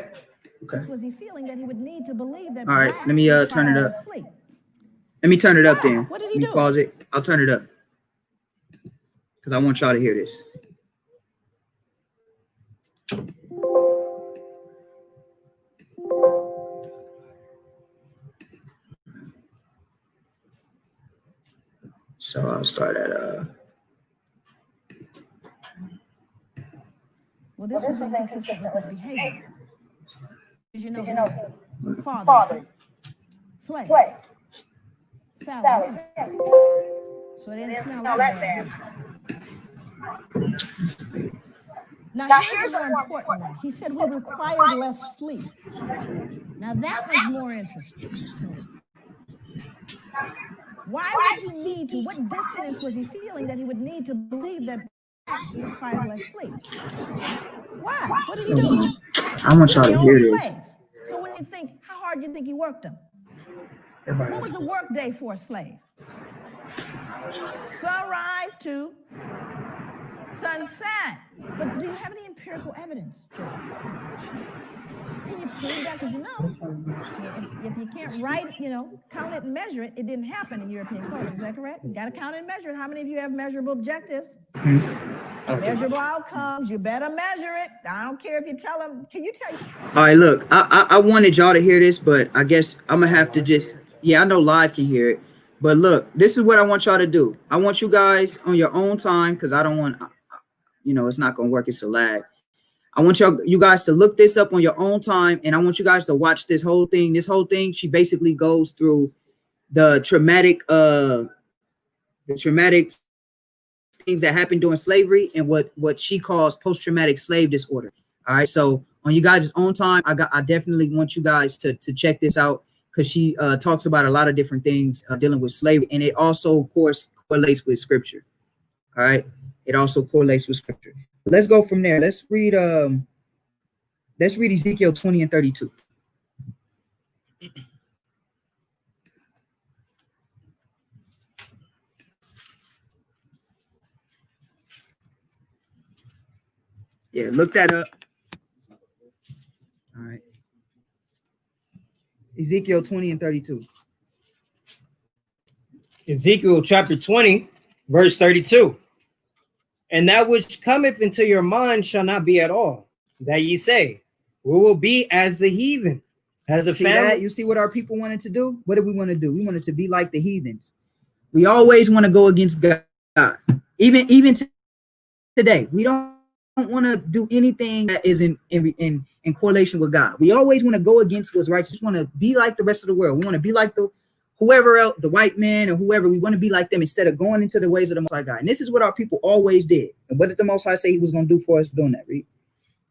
Okay. Was he feeling that he would need to believe that? All right. Let me turn it up. Asleep? Let me turn it up then. What did Let he me do? pause it. I'll turn it up because I want y'all to hear this. So I'll start at Well, this was inconsistent with his behavior. Because, you know, father, slave, Sally. So it didn't smell that bad. Now, here's a more important one. He said we required less sleep. Now, that was more interesting to me. Why would he need to? What dissonance was he feeling that he would need to believe that he required less sleep? Why? What did he do? I want y'all to hear this. Slaves. So when you think, how hard do you think he worked them? What was a work day for a slave? Sunrise to sunset. But do you have any empirical evidence, Joe? Can you prove that? Because you know, if you can't write it, you know, count it and measure it, it didn't happen in European culture. Is that correct? You got to count it and measure it. How many of you have measurable objectives? Measurable outcomes. You better measure it. I don't care if you tell them. Can you tell? All right, look, I wanted y'all to hear this, but I guess I'm gonna have to just. Yeah, I know live can hear it, but look, this is what I want y'all to do. I want you guys on your own time because I don't want, you know, it's not gonna work. It's a lag. I want you guys to look this up on your own time, and I want you guys to watch this whole thing. This whole thing, she basically goes through the traumatic things that happened during slavery and what she calls post-traumatic slave disorder. All right, so on you guys' own time, I definitely want you guys to check this out because she talks about a lot of different things dealing with slavery, and it also, of course, correlates with scripture. All right, it also correlates with scripture. Let's go from there. Let's read Ezekiel 20 and 32. Yeah, look that up. Ezekiel 20 and 32. Ezekiel chapter 20, verse 32. And that which cometh into your mind shall not be at all, that ye say, we will be as the heathen, as a See family. that? You see what our people wanted to do? What did we want to do? We wanted to be like the heathens. We always want to go against God. Even today, we don't want to do anything that is in correlation with God. We always want to go against what's righteous. We want to be like the rest of the world. We want to be like whoever else, the white man or whoever. We want to be like them instead of going into the ways of the Most High God. And this is what our people always did. And what did the Most High say he was going to do for us doing that? Read.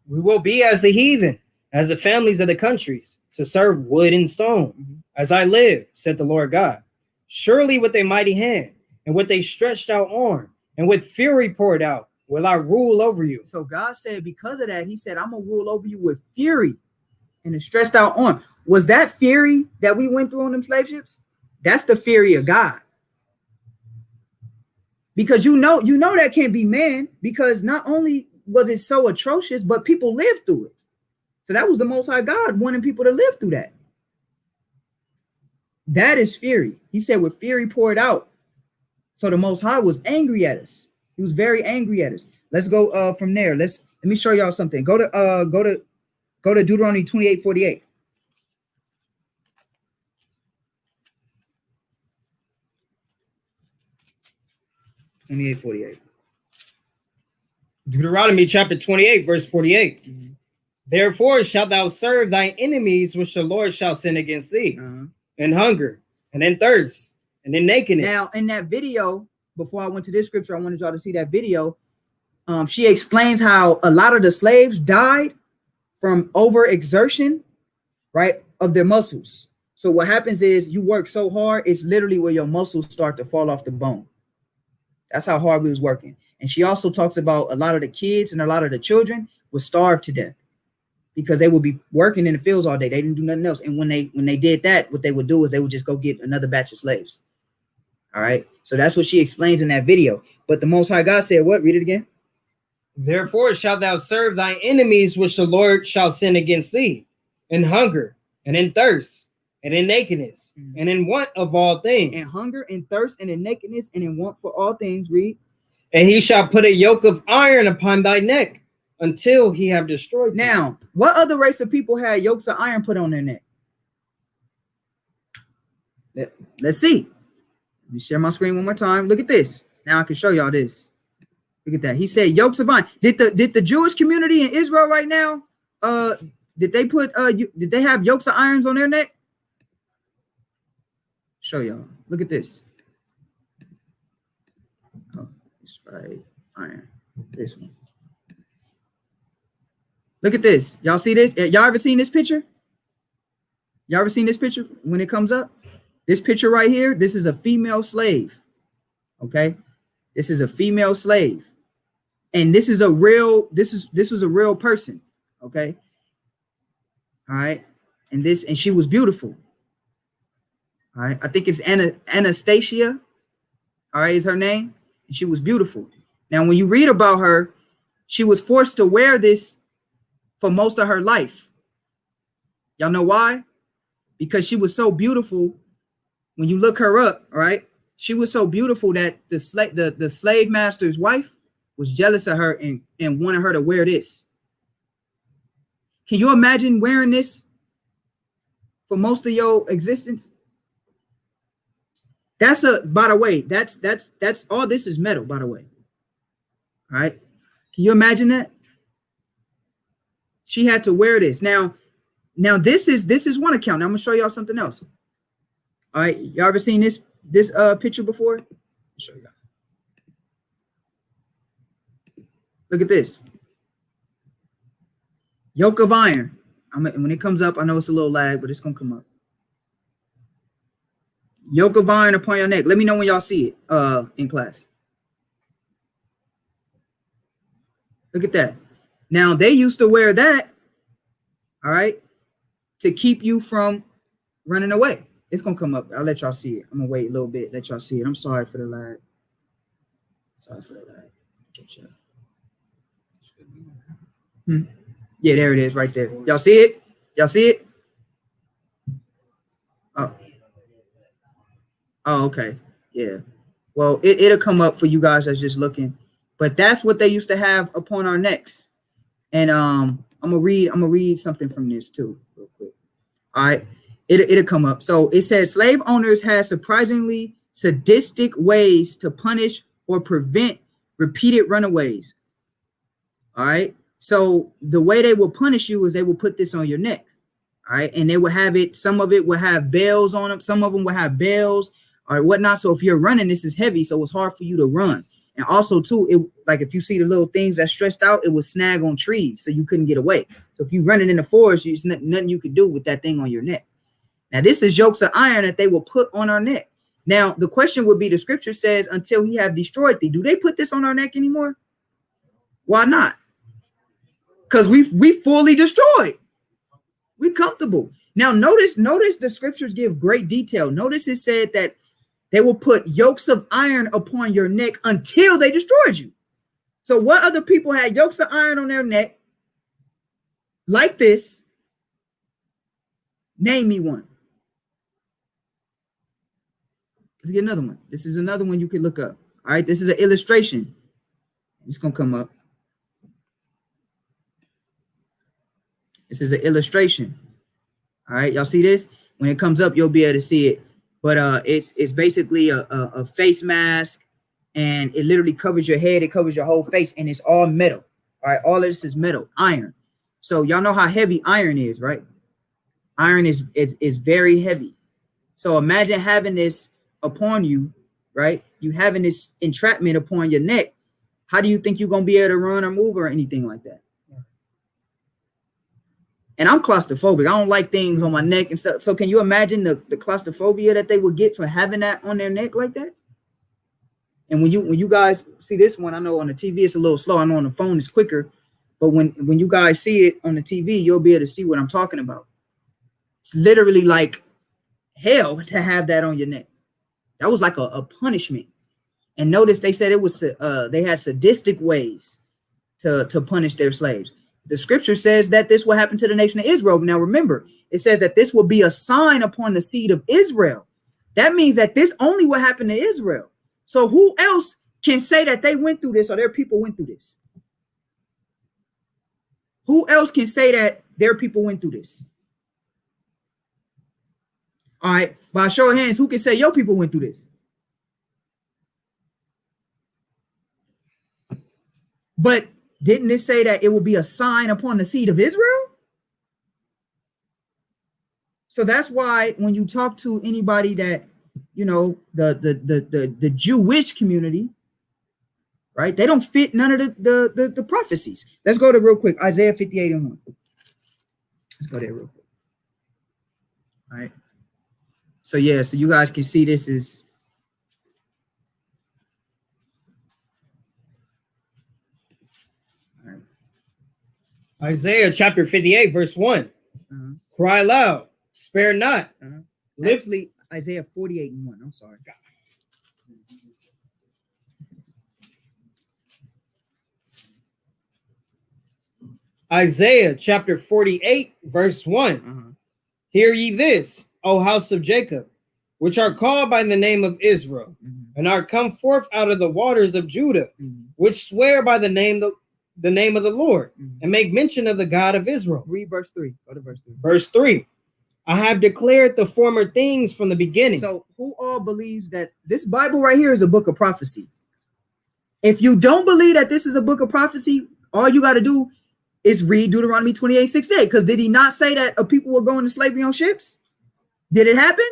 We will be as the heathen, as the families of the countries, to serve wood and stone. As I live, said the Lord God, surely with a mighty hand and with a stretched out arm and with fury poured out will I rule over you. So God said, because of that, he said, I'm going to rule over you with fury and a stretched out arm. Was that fury that we went through on them slave ships? That's the fury of God. Because you know that can't be man, because not only was it so atrocious, but people lived through it. So that was the Most High God wanting people to live through that. That is fury. He said with fury poured out. So the Most High was angry at us. He was very angry at us. Let's go from there. Let me show y'all something. Go to Deuteronomy 28:48. Deuteronomy chapter 28, verse 48. Therefore shalt thou serve thine enemies, which the Lord shall send against thee, in hunger, and in thirst, and in nakedness. Now, in that video, before I went to this scripture, I wanted y'all to see that video. She explains how a lot of the slaves died from overexertion, right, of their muscles. So what happens is you work so hard, it's literally where your muscles start to fall off the bone. That's how hard we was working. And she also talks about a lot of the kids and a lot of the children would starve to death because they would be working in the fields all day. They didn't do nothing else. And when they did that, what they would do is they would just go get another batch of slaves. All right. So that's what she explains in that video. But the Most High God said what? Read it again. Therefore shalt thou serve thine enemies, which the Lord shall send against thee, in hunger, and in thirst, and in nakedness, and in want of all things. In hunger, in thirst, and in nakedness, and in want for all things. Read. And he shall put a yoke of iron upon thy neck until he have destroyed thee. Now, what other race of people had yokes of iron put on their neck? Let's see. Let me share my screen one more time. Look at this. Now I can show y'all this. Look at that. He said yokes of iron. Did the Jewish community in Israel right now, did they have yokes of irons on their neck? Show y'all. Look at this. Oh, it's right. Iron. This one. Look at this. Y'all see this? Y'all ever seen this picture? Y'all ever seen this picture when it comes up? This picture right here, this is a female slave. Okay? This is a female slave. And this was a real person. Okay? All right. And she was beautiful. All right. I think it's Anastasia. All right, is her name. And she was beautiful. Now, when you read about her, she was forced to wear this for most of her life. Y'all know why? Because she was so beautiful. When you look her up, all right, she was so beautiful that the slave master's wife was jealous of her and wanted her to wear this. Can you imagine wearing this for most of your existence? By the way, that's all. This is metal, by the way. All right. Can you imagine that? She had to wear this. Now this is one account. Now I'm gonna show y'all something else. All right, y'all ever seen this picture before? I'll show y'all. Look at this. Yoke of iron. When it comes up, I know it's a little lag, but it's gonna come up. Yoke of iron upon your neck. Let me know when y'all see it in class. Look at that. Now they used to wear that, all right, to keep you from running away. It's gonna come up. I'll let y'all see it. I'm gonna wait a little bit, let y'all see it. I'm sorry for the lag. Yeah, there it is right there. Y'all see it? Y'all see it? Oh, oh, okay. Yeah. Well, it'll come up for you guys that's just looking. But that's what they used to have upon our necks. And I'm gonna read something from this too, real quick. All right. It'll come up. So it says slave owners had surprisingly sadistic ways to punish or prevent repeated runaways. All right. So the way they will punish you is they will put this on your neck. All right. And they will have it. Some of it will have bells on them. Some of them will have bells or whatnot. So if you're running, this is heavy. So it's hard for you to run. And also, too, it like if you see the little things that stretched out, it would snag on trees. So you couldn't get away. So if you're running in the forest, there's nothing you could do with that thing on your neck. Now, this is yokes of iron that they will put on our neck. Now, the question would be, the scripture says, until he have destroyed thee. Do they put this on our neck anymore? Why not? Because we fully destroyed. We comfortable. Now, notice the scriptures give great detail. Notice it said that they will put yokes of iron upon your neck until they destroyed you. So what other people had yokes of iron on their neck like this? Name me one. Let's get another one. This is another one you can look up. All right, this is an illustration. It's going to come up. This is an illustration. All right, y'all see this? When it comes up, you'll be able to see it. But it's basically a face mask, and it literally covers your head. It covers your whole face, and it's all metal. All right, all of this is metal, iron. So y'all know how heavy iron is, right? Iron is very heavy. So imagine having this upon you, right? You having this entrapment upon your neck. How do you think you're gonna be able to run or move or anything like that? And I'm claustrophobic. I don't like things on my neck and stuff. So can you imagine the claustrophobia that they would get for having that on their neck like that? And when you guys see this one, I know on the TV it's a little slow. I know on the phone it's quicker. But when you guys see it on the TV, you'll be able to see what I'm talking about. It's literally like hell to have that on your neck. That was like a punishment. And notice they said it was they had sadistic ways to punish their slaves. The scripture says that this will happen to the nation of Israel. Now, remember, it says that this will be a sign upon the seed of Israel. That means that this only will happen to Israel. So who else can say that they went through this or their people went through this? Who else can say that their people went through this? All right, by a show of hands, who can say your people went through this? But didn't it say that it will be a sign upon the seed of Israel? So that's why when you talk to anybody that, you know, the Jewish community, right? They don't fit none of the prophecies. Let's go to real quick, Isaiah 58:1. Let's go there real quick. All right. So yeah, so you guys can see this is Isaiah chapter 58, verse 1. Cry loud, spare not. Actually, Isaiah 48:1. I'm sorry. Isaiah chapter 48, verse 1. Hear ye this, O house of Jacob, which are called by the name of Israel, and are come forth out of the waters of Judah, which swear by the name of the Lord, and make mention of the God of Israel. Read verse 3. Go to verse 3. Verse 3. I have declared the former things from the beginning. So who all believes that this Bible right here is a book of prophecy? If you don't believe that this is a book of prophecy, all you got to do is read Deuteronomy 28:6-8. Because did he not say that a people were going into slavery on ships? Did it happen?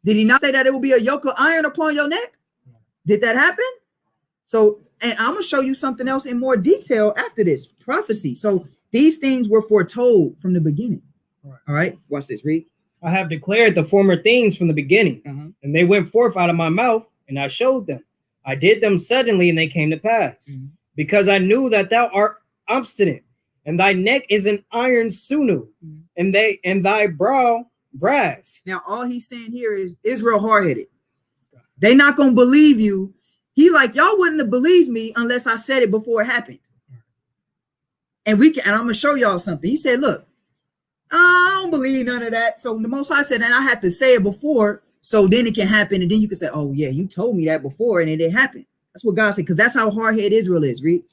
Did he not say that it will be a yoke of iron upon your neck? Did that happen? So, and I'm going to show you something else in more detail after this prophecy. So these things were foretold from the beginning. All right. Watch this. Read. I have declared the former things from the beginning, and they went forth out of my mouth, and I showed them. I did them suddenly, and they came to pass, because I knew that thou art obstinate, and thy neck is an iron sinew, and thy brow brass. Now, all he's saying here is Israel hard-headed. They not going to believe you. He like, y'all wouldn't have believed me unless I said it before it happened. And I'm going to show y'all something. He said, look, I don't believe none of that. So the Most High said, and I had to say it before, so then it can happen, and then you can say, oh yeah, you told me that before, and it didn't happen. That's what God said, because that's how hard-headed Israel is. Read.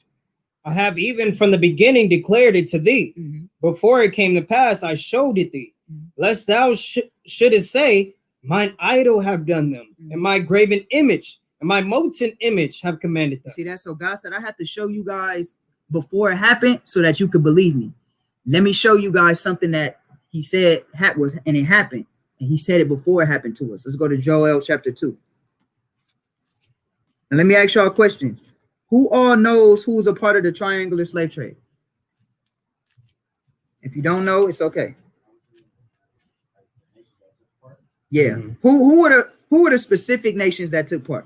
I have even from the beginning declared it to thee. Before it came to pass, I showed it thee, lest thou shouldest say, mine idol have done them, and my graven image and my molten image have commanded them. See that? So God said, I have to show you guys before it happened so that you could believe me. Let me show you guys something that he said was, and it happened. And he said it before it happened to us. Let's go to Joel chapter 2. And let me ask y'all a question. Who all knows who was a part of the triangular slave trade? If you don't know, it's okay. Yeah. Who were the specific nations that took part?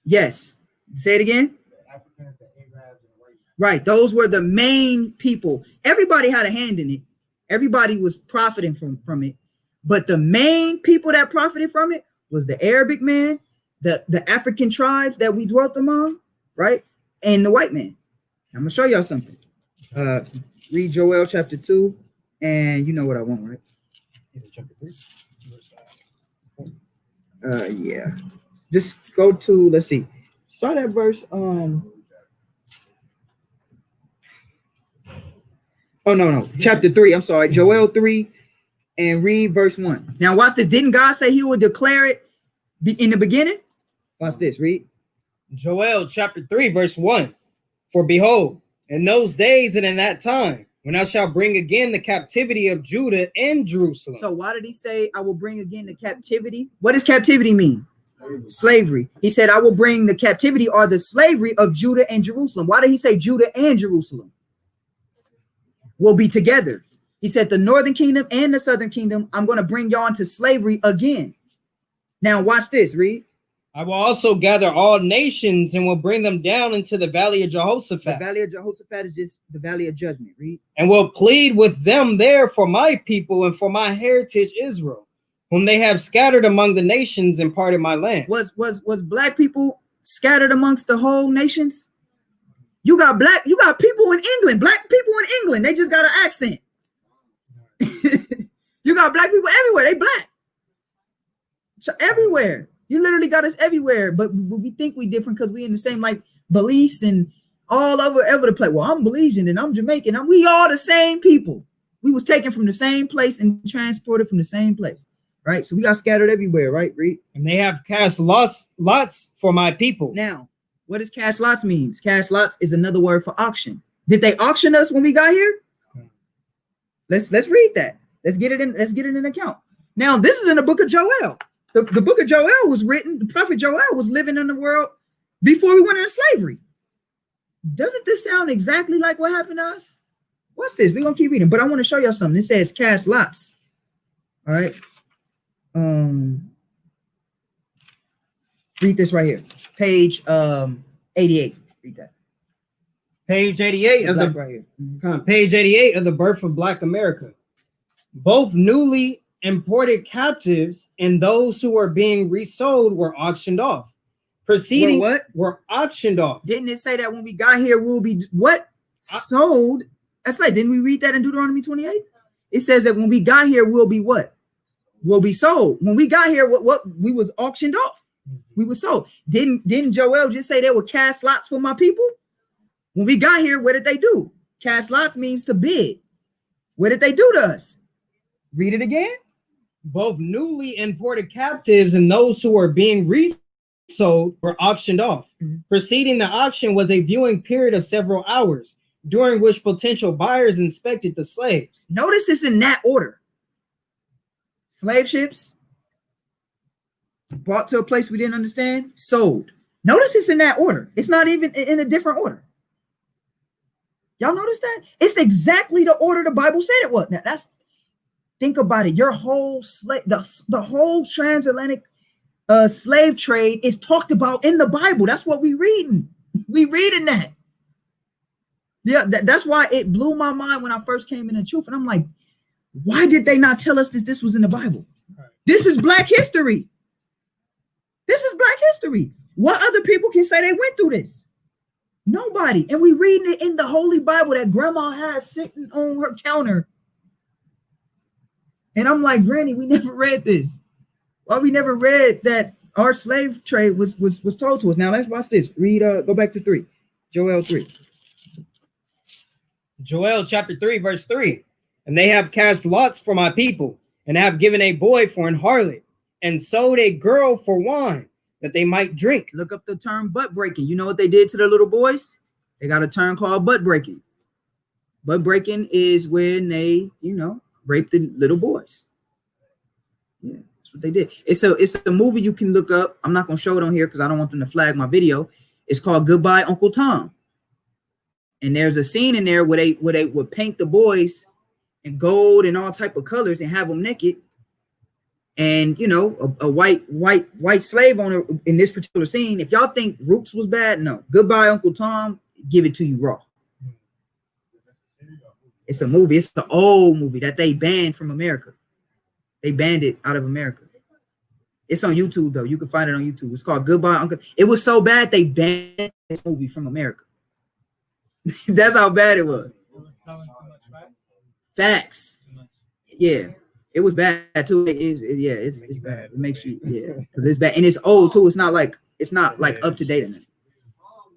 Yes. Say it again. Right. Those were the main people. Everybody had a hand in it. Everybody was profiting from it. But the main people that profited from it was the Arabic man, the African tribes that we dwelt among, right? And the white man. I'm going to show y'all something. Read Joel chapter 2, and you know what I want, right? Yeah. Just go to, let's see. Start at verse, chapter 3. I'm sorry, Joel 3, and read verse 1. Now watch this. Didn't God say he would declare it in the beginning? Watch this, read. Joel chapter 3, verse 1. For behold, in those days and in that time, when I shall bring again the captivity of Judah and Jerusalem. So why did he say, I will bring again the captivity? What does captivity mean? Slavery. He said, I will bring the captivity or the slavery of Judah and Jerusalem. Why did he say Judah and Jerusalem will be together? He said the northern kingdom and the southern kingdom, I'm going to bring y'all into slavery again. Now watch this, read. I will also gather all nations and will bring them down into the valley of Jehoshaphat. The valley of Jehoshaphat is just the valley of judgment, read. And will plead with them there for my people and for my heritage Israel, whom they have scattered among the nations and parted my land. Was black people scattered amongst the whole nations? You got people in England, black people in England. They just got an accent. You got black people everywhere. They black. So everywhere. You literally got us everywhere. But we think we different because we in the same like Belize and all over the place. Well, I'm Belizean and I'm Jamaican. And we all the same people. We was taken from the same place and transported from the same place. Right? So we got scattered everywhere, right, Reed? And they have cast lots for my people. Now, what does cast lots means? Cast lots is another word for auction. Did they auction us when we got here? Let's read that. Let's get it in account. Now, this is in the book of Joel. The book of Joel was written, the prophet Joel was living in the world before we went into slavery. Doesn't this sound exactly like what happened to us? What's this? We're gonna keep reading, but I want to show y'all something. It says cast lots. All right. Read this right here. Page 88. Read that. Page 88 of the right here. Page 88 of the Birth of Black America. Both newly imported captives and those who were being resold were auctioned off. Proceeding were auctioned off. Didn't it say that when we got here we'll be what? Sold. That's like, didn't we read that in Deuteronomy 28? It says that when we got here we'll be what? We'll be sold. When we got here, what we was auctioned off. We were sold. Didn't Joel just say they would cast lots for my people? When we got here, what did they do? Cast lots means to bid. What did they do to us? Read it again. Both newly imported captives and those who were being resold were auctioned off. Preceding the auction was a viewing period of several hours, during which potential buyers inspected the slaves. Notice it's in that order. Slave ships brought to a place we didn't understand, sold. Notice it's in that order. It's not even in a different order. Y'all notice that? It's exactly the order the Bible said it was. Now think about it. Your whole the whole transatlantic slave trade is talked about in the Bible. That's what we reading. We reading that. Yeah, that's why it blew my mind when I first came in the truth. And I'm like, why did they not tell us that this was in the Bible? Right. This is Black history. This is Black history. What other people can say they went through this? Nobody. And we reading it in the Holy Bible that grandma has sitting on her counter. And I'm like, Granny, we never read this. Well, we never read that our slave trade was told to us. Now let's watch this. Read, go back to 3. Joel 3. Joel chapter 3, verse 3. And they have cast lots for my people, and have given a boy for an harlot, and sold a girl for wine, that they might drink. Look up the term butt breaking. You know what they did to the little boys? They got a term called butt breaking. Butt breaking is when they, rape the little boys. Yeah, that's what they did. It's a movie you can look up. I'm not gonna show it on here because I don't want them to flag my video. It's called Goodbye, Uncle Tom. And there's a scene in there where they would paint the boys in gold and all type of colors and have them naked. And a white slave owner in this particular scene. If y'all think Roots was bad, no. Goodbye, Uncle Tom. Give it to you raw. It's a movie. It's the old movie that they banned from America. They banned it out of America. It's on YouTube though. You can find it on YouTube. It's called Goodbye, Uncle. It was so bad they banned this movie from America. That's how bad it was. Facts. Yeah. It was bad too. It's bad. It makes you, because it's bad and it's old too. It's not like up to date in it.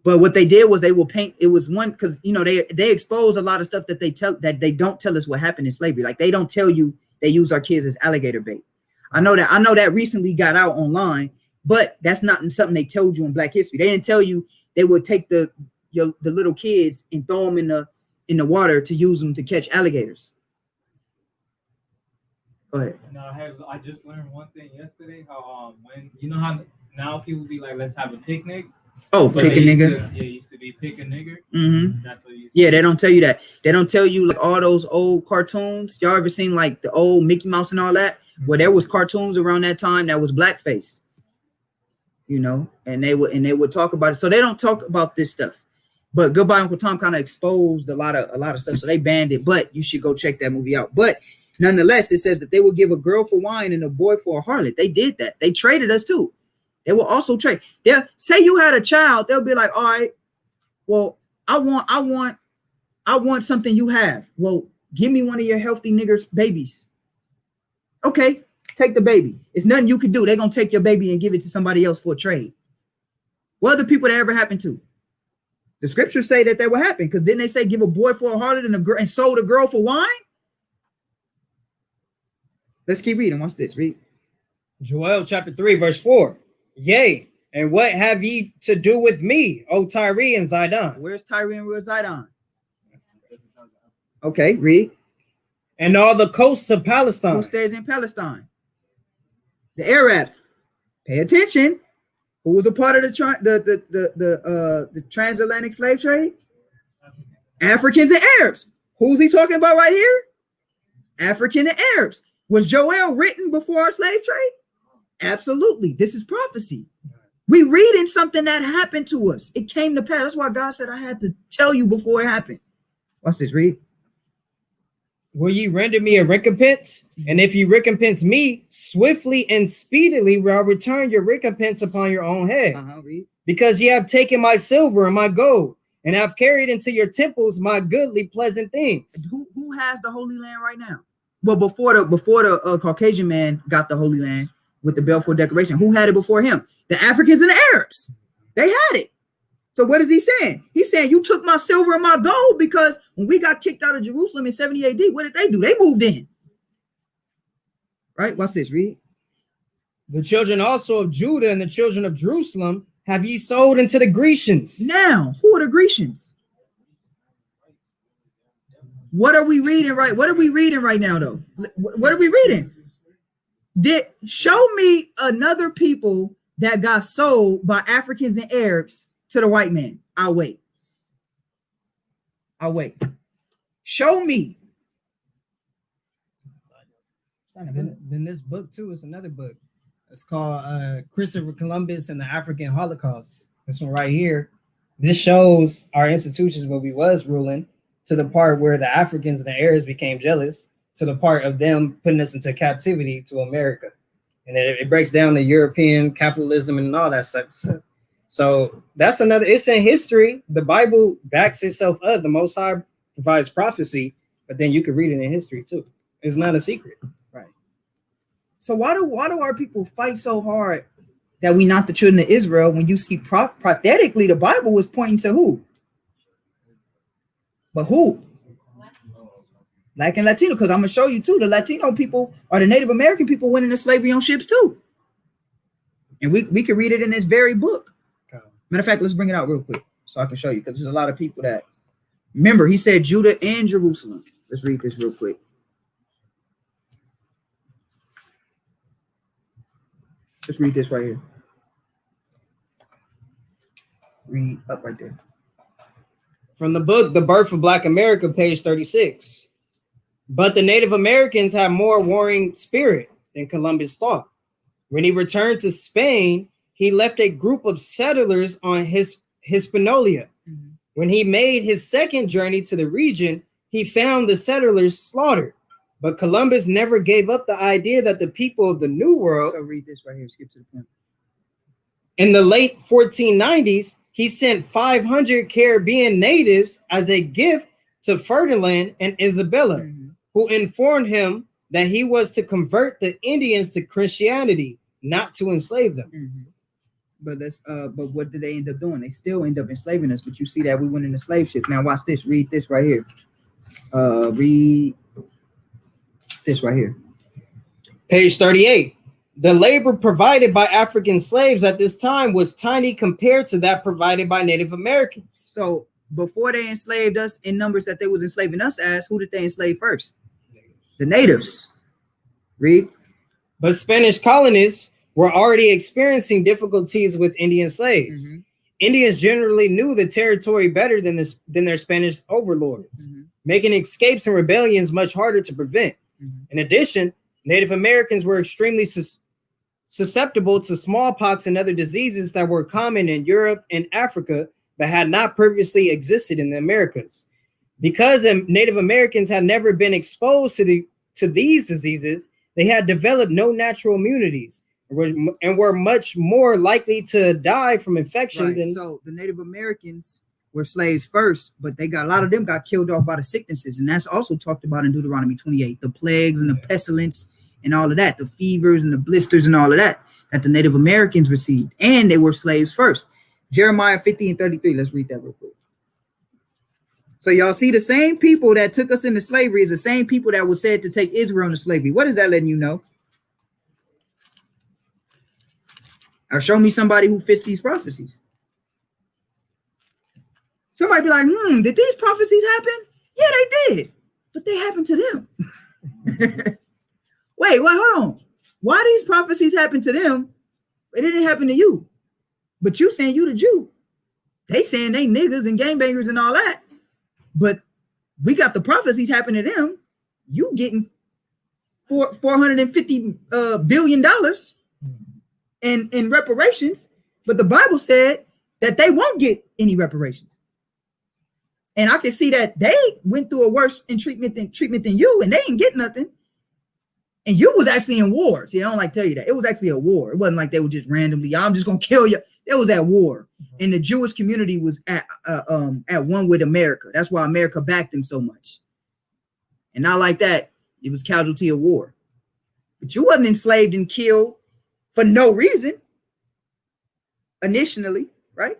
But what they did was they will paint. It was one because they expose a lot of stuff that they don't tell us what happened in slavery. Like they don't tell you they use our kids as alligator bait. I know that recently got out online, but that's not something they told you in Black History. They didn't tell you they would take the little kids and throw them in the water to use them to catch alligators. Go ahead. No, I just learned one thing yesterday. How when how now people be like, let's have a picnic. Oh, pick a nigga. It used to be pick a nigger. Mm-hmm. That's what you. Yeah, they don't tell you that. They don't tell you like all those old cartoons. Y'all ever seen like the old Mickey Mouse and all that? Where there was cartoons around that time that was blackface. And they would talk about it. So they don't talk about this stuff. But Goodbye, Uncle Tom kind of exposed a lot of stuff. So they banned it. But you should go check that movie out. But nonetheless, it says that they will give a girl for wine and a boy for a harlot. They did that. They traded us too. They will also trade. They'll say you had a child. They'll be like, all right, well, I want something you have. Well, give me one of your healthy niggers' babies. Okay, take the baby. It's nothing you can do. They're gonna take your baby and give it to somebody else for a trade. What other people that ever happened to? The scriptures say that will happen because didn't they say give a boy for a harlot and sold a girl for wine? Let's keep reading. Watch this. Read. Joel chapter 3, verse 4. Yea, and what have ye to do with me, O Tyre and Zidon? Where's Tyre and where's Zidon? Okay, read. And all the coasts of Palestine. Who stays in Palestine? The Arabs. Pay attention. Who was a part of the transatlantic slave trade? Africans and Arabs. Who's he talking about right here? African and Arabs. Was Joel written before our slave trade? Absolutely. This is prophecy. We reading something that happened to us. It came to pass. That's why God said I had to tell you before it happened. Watch this. Read. Will ye render me a recompense? And if ye recompense me, swiftly and speedily will I return your recompense upon your own head. Read. Because ye have taken my silver and my gold, and have carried into your temples my goodly pleasant things. Who has the Holy Land right now? Well, before the Caucasian man got the Holy Land with the Balfour Declaration, who had it before him? The Africans and the Arabs. They had it. So what is he saying? He's saying you took my silver and my gold because when we got kicked out of Jerusalem in 70 AD, what did they do? They moved in. Right? Watch this. Read. The children also of Judah and the children of Jerusalem have ye sold into the Grecians. Now, who are the Grecians? What are we reading right now, though? What are we reading? Show me another people that got sold by Africans and Arabs to the white man. I'll wait. Show me. Then this book too is another book. It's called Christopher Columbus and the African Holocaust. This one right here. This shows our institutions when we was ruling to the part where the Africans and the Arabs became jealous, to the part of them putting us into captivity to America. And then it breaks down the European capitalism and all that stuff. So that's another, it's in history. The Bible backs itself up. The Most High provides prophecy, but then you can read it in history too. It's not a secret. Right. So why do our people fight so hard that we not the children of Israel when you see prophetically the Bible was pointing to who? But who? Black and Latino, because I'm gonna show you too. The Latino people or the Native American people went into slavery on ships too. And we can read it in this very book. Matter of fact, let's bring it out real quick so I can show you, because there's a lot of people that remember he said Judah and Jerusalem. Let's read this real quick. Let's read this right here. Read up right there. From the book, The Birth of Black America, page 36. But the Native Americans had more warring spirit than Columbus thought. When he returned to Spain, he left a group of settlers on Hispaniola. Mm-hmm. When he made his second journey to the region, he found the settlers slaughtered. But Columbus never gave up the idea that the people of the New World. So read this right here. Skip to the point. In the late 1490s, he sent 500 Caribbean natives as a gift to Ferdinand and Isabella, mm-hmm. who informed him that he was to convert the Indians to Christianity, not to enslave them. Mm-hmm. But what did they end up doing? They still end up enslaving us. But you see that we went into slave ships. Now watch this. Read this right here. Read this right here. Page 38. The labor provided by African slaves at this time was tiny compared to that provided by Native Americans. So before they enslaved us in numbers that they was enslaving us as, who did they enslave first? The natives. Read. But Spanish colonists were already experiencing difficulties with Indian slaves. Mm-hmm. Indians generally knew the territory better than their Spanish overlords, mm-hmm. making escapes and rebellions much harder to prevent. Mm-hmm. In addition, Native Americans were extremely susceptible to smallpox and other diseases that were common in Europe and Africa, but had not previously existed in the Americas. Because Native Americans had never been exposed to these diseases, they had developed no natural immunities and were much more likely to die from infection than. So the Native Americans were slaves first, but a lot of them got killed off by the sicknesses, and that's also talked about in Deuteronomy 28, the plagues and the pestilence and all of that, the fevers and the blisters and all of that the Native Americans received, and they were slaves first. Jeremiah 50 and 33. Let's read that real quick. So y'all see the same people that took us into slavery is the same people that was said to take Israel into slavery. What is that letting you know? Or show me somebody who fits these prophecies. Somebody be like, did these prophecies happen? Yeah, they did. But they happened to them. Wait, hold on. Why these prophecies happened to them? It didn't happen to you. But you saying you the Jew. They saying they niggas and gangbangers and all that. But we got the prophecies happening to them. You getting $450 billion in reparations. But the Bible said that they won't get any reparations. And I can see that they went through a worse treatment than you, and they didn't get nothing. And you was actually in war. See, I don't like to tell you that. It was actually a war. It wasn't like they were just randomly, I'm just gonna kill you. It was at war. And the Jewish community was at one with America. That's why America backed them so much. And not like that, it was casualty of war. But you wasn't enslaved and killed for no reason. Initially, right?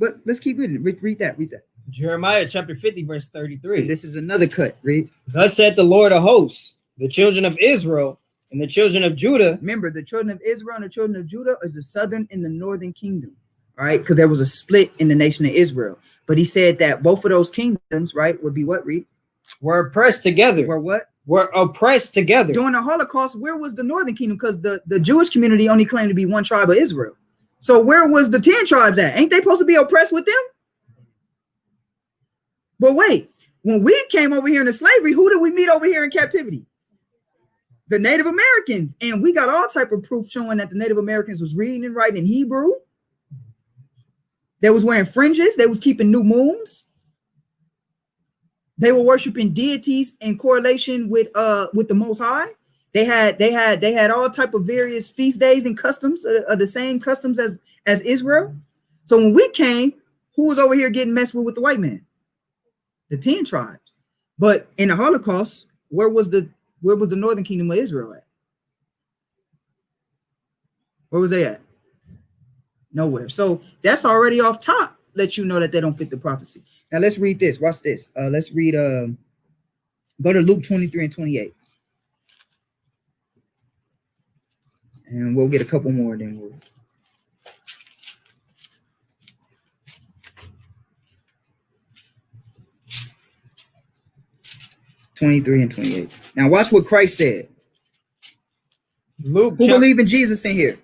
But let's keep reading. Read that. Jeremiah chapter 50, verse 33. This is another cut. Read. Thus said the Lord of hosts, the children of Israel and the children of Judah. Remember, the children of Israel and the children of Judah is the southern and the northern kingdom. All right, because there was a split in the nation of Israel. But he said that both of those kingdoms, right, would be what, Reed? Were oppressed together. Were what? Were oppressed together. During the Holocaust, where was the northern kingdom? Because the Jewish community only claimed to be one tribe of Israel. So where was the 10 tribes at? Ain't they supposed to be oppressed with them? But wait, when we came over here into slavery, who did we meet over here in captivity? The Native Americans. And we got all type of proof showing that the Native Americans was reading and writing in Hebrew. They was wearing fringes. They was keeping new moons. They were worshiping deities in correlation with the Most High. They had all type of various feast days and customs, the same customs as Israel. So when we came, who was over here getting messed with the white man? The 10 tribes. But in the Holocaust, where was the northern kingdom of Israel at? Where was they at? Nowhere. So that's already off top. Let you know that they don't fit the prophecy. Now let's read this. Watch this. Let's read. Go to Luke 23 and 28. And we'll get a couple more. Then we'll. (23 and 28). Now watch what Christ said. Luke, who believe in Jesus in here?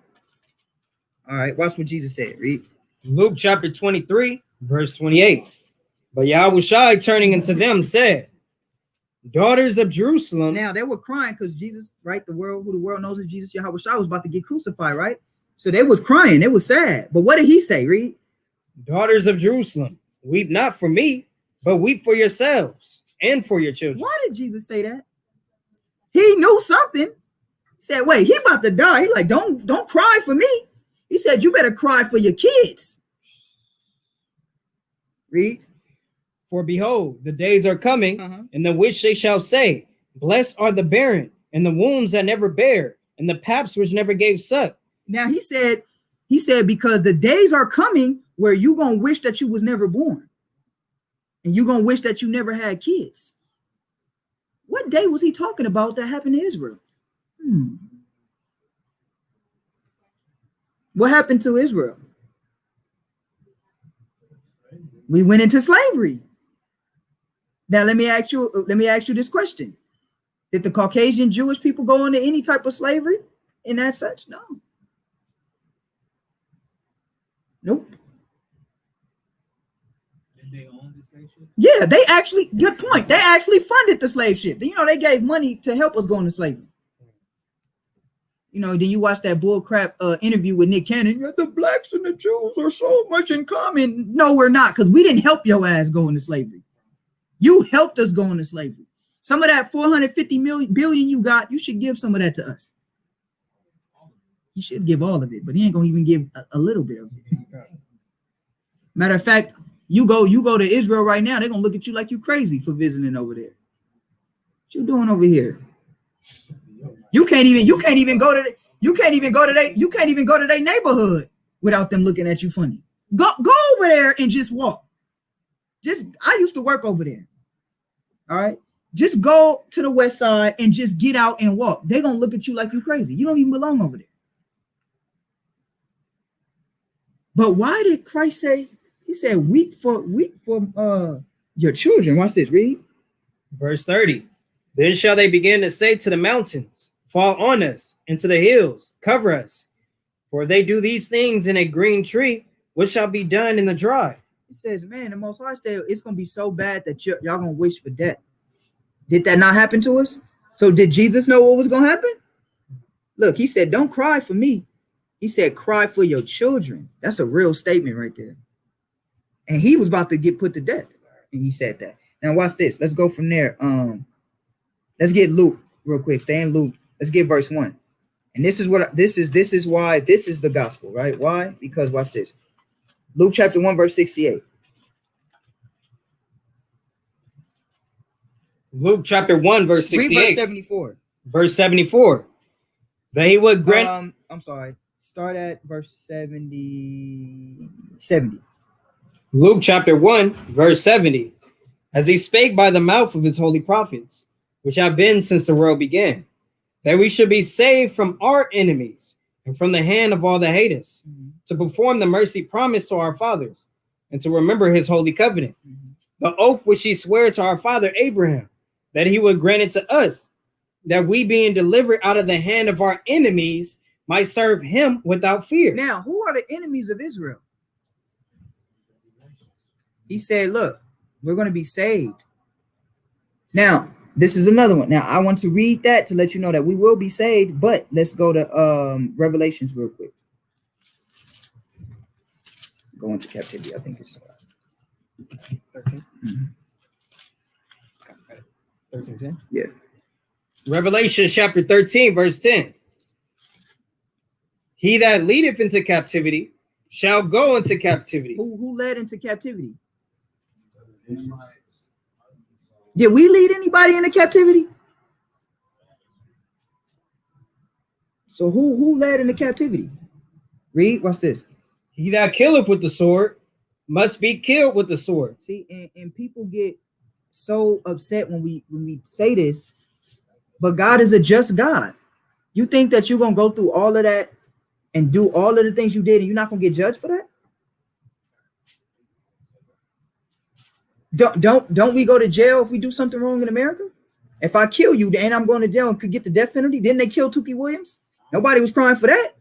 All right, watch what Jesus said. Read. Luke chapter 23, verse 28. But Yahushua turning unto them said, daughters of Jerusalem. Now they were crying because Jesus, right? The world, who the world knows is Jesus, Yahushua was about to get crucified, right? So they was crying. It was sad. But what did he say? Read. Daughters of Jerusalem, weep not for me, but weep for yourselves and for your children. Why did Jesus say that? He knew something. He said, wait, he about to die. He like, don't cry for me. He said, you better cry for your kids. Read. For behold, the days are coming, in the which they shall say, blessed are the barren, and the wombs that never bare, and the paps which never gave suck. Now he said, because the days are coming where you gonna wish that you was never born. And you gonna wish that you never had kids. What day was he talking about that happened to Israel? What happened to Israel? We went into slavery. Now let me ask you this question. Did the Caucasian Jewish people go into any type of slavery in that such? No. Nope. Did they own the slave ship? Yeah, they actually, good point. They actually funded the slave ship. You know, they gave money to help us go into slavery. You know, then you watch that bull crap interview with Nick Cannon. The blacks and the Jews are so much in common. No, we're not, because we didn't help your ass go into slavery. You helped us go into slavery. Some of that 450 billion you got, you should give some of that to us. You should give all of it, but he ain't gonna even give a little bit of it. Matter of fact, you go to Israel right now, they're gonna look at you like you crazy for visiting over there. What you doing over here? You can't even go to their neighborhood without them looking at you funny. Go over there and just walk. I used to work over there. All right. Just go to the west side and just get out and walk. They're gonna look at you like you crazy. You don't even belong over there. But why did Christ say? He said, weep for your children. Watch this. Read. Verse 30. Then shall they begin to say to the mountains, fall on us, and to the hills, cover us. For if they do these things in a green tree, what shall be done in the dry? He says, man, the Most High said it's gonna be so bad that y'all gonna wish for death. Did that not happen to us? So did Jesus know what was gonna happen? Look, he said, don't cry for me. He said, cry for your children. That's a real statement right there. And he was about to get put to death. And he said that. Now watch this. Let's go from there. Let's get Luke real quick. Stay in Luke. Let's get verse 1. And this is why this is the gospel, right? Why? Because watch this. Luke chapter 1, verse 68. Luke chapter 1, verse 68. Read verse 74. Verse 74. That he would grant. I'm sorry. Start at verse 70. Luke chapter 1, verse 70. As he spake by the mouth of his holy prophets, which have been since the world began, that we should be saved from our enemies and from the hand of all that hate us, to perform the mercy promised to our fathers, and to remember his holy covenant, the oath which he swore to our father Abraham, that he would grant it to us, that we being delivered out of the hand of our enemies might serve him without fear. Now, who are the enemies of Israel? He said, look, we're going to be saved. Now, this is another one. Now, I want to read that to let you know that we will be saved, but let's go to Revelations real quick. Go into captivity. I think it's 13. 13:10. Yeah. Revelation chapter 13, verse 10. He that leadeth into captivity shall go into captivity. Who led into captivity? Did we lead anybody into captivity? So who led into captivity? Read, what's this? He that killeth with the sword must be killed with the sword. See, and people get so upset when we say this, but God is a just God. You think that you're gonna go through all of that and do all of the things you did, and you're not gonna get judged for that? Don't we go to jail if we do something wrong in America? If I kill you, then I'm going to jail and could get the death penalty. Didn't they kill Tukey Williams? Nobody was crying for that.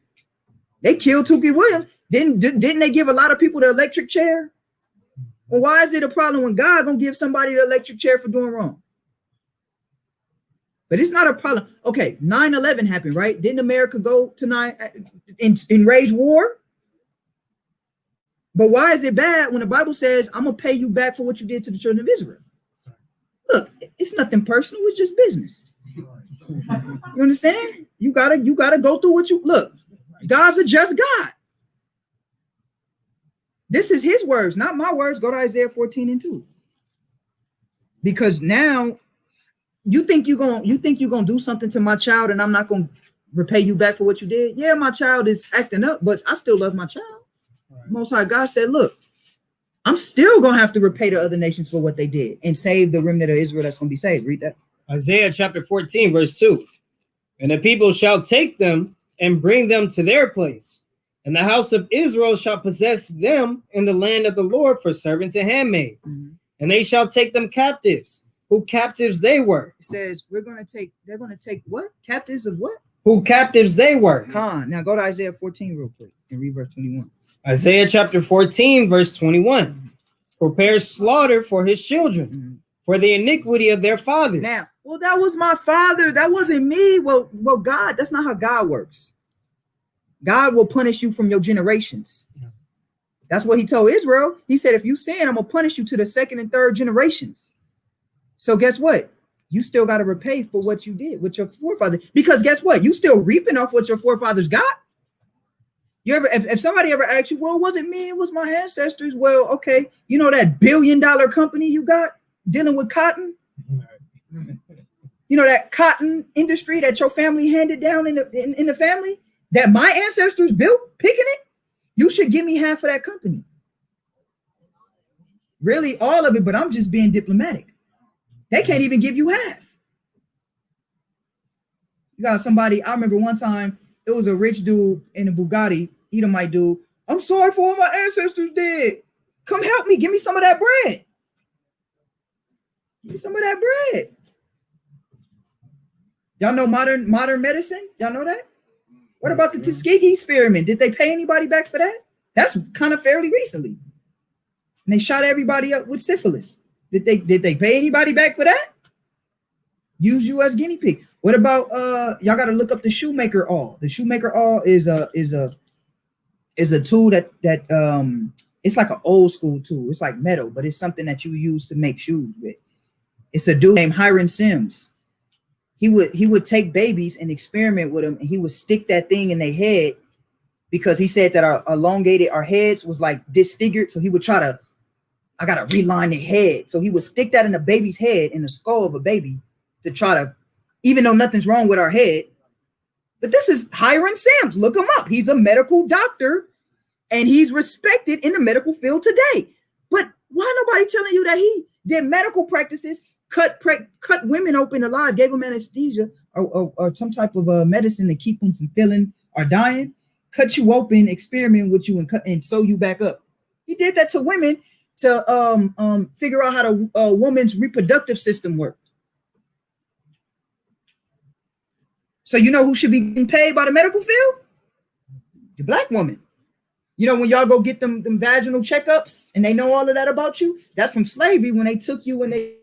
They killed Tukey Williams. Didn't they give a lot of people the electric chair? Well, why is it a problem when God gonna give somebody the electric chair for doing wrong? But it's not a problem. Okay, 9/11 happened, right? Didn't America go to enrage war? But why is it bad when the Bible says, I'm gonna pay you back for what you did to the children of Israel? Look, it's nothing personal, it's just business. You understand? You gotta go through what you look. God's a just God. This is his words, not my words. Go to Isaiah 14:2. Because now you think you're gonna do something to my child and I'm not gonna repay you back for what you did. Yeah, my child is acting up, but I still love my child. Right. Most High God said, look, I'm still gonna have to repay the other nations for what they did and save the remnant of Israel that's gonna be saved. Read that. Isaiah chapter 14, verse 2. And the people shall take them and bring them to their place. And the house of Israel shall possess them in the land of the Lord for servants and handmaids. Mm-hmm. And they shall take them captives. Who captives they were. It says they're going to take what? Captives of what? Who captives they were. Khan. Now go to Isaiah 14 real quick and read verse 21. Isaiah chapter 14, verse 21. Mm-hmm. Prepare slaughter for his children, mm-hmm. for the iniquity of their fathers. Now, well, that was my father. That wasn't me. Well, God, that's not how God works. God will punish you from your generations. That's what he told Israel. He said, if you sin, I'm going to punish you to the second and third generations. So guess what? You still got to repay for what you did with your forefathers. Because guess what? You still reaping off what your forefathers got. You ever, if somebody ever asks you, well, it wasn't me, it was my ancestors. Well, okay. You know that $1 billion company you got dealing with cotton? You know that cotton industry that your family handed down in the family? That my ancestors built, picking it? You should give me half of that company. Really, all of it, but I'm just being diplomatic. They can't even give you half. You got somebody, I remember one time, it was a rich dude in a Bugatti, Edomite dude. I'm sorry for what my ancestors did. Come help me, give me some of that bread. Give me some of that bread. Y'all know modern medicine? Y'all know that? What about the Tuskegee experiment? Did they pay anybody back for that? That's kind of fairly recently. And they shot everybody up with syphilis. Did they pay anybody back for that? Use you as guinea pig. What about y'all got to look up the shoemaker awl. The shoemaker awl is a tool that it's like an old school tool. It's like metal, but it's something that you use to make shoes with. It's a dude named Hiram Sims. He would take babies and experiment with them, and he would stick that thing in their head because he said that our heads was like disfigured. So he would try to, I gotta realign their head. So he would stick that in a baby's head, in the skull of a baby, to try to, even though nothing's wrong with our head. But this is Hiram Sims. Look him up. He's a medical doctor, and he's respected in the medical field today. But why nobody telling you that he did medical practices? Cut women open alive, gave them anesthesia or some type of medicine to keep them from feeling or dying. Cut you open, experiment with you, and sew you back up. He did that to women to figure out how a woman's reproductive system worked. So you know who should be getting paid by the medical field? The black woman. You know when y'all go get them vaginal checkups and they know all of that about you? That's from slavery when they took you and they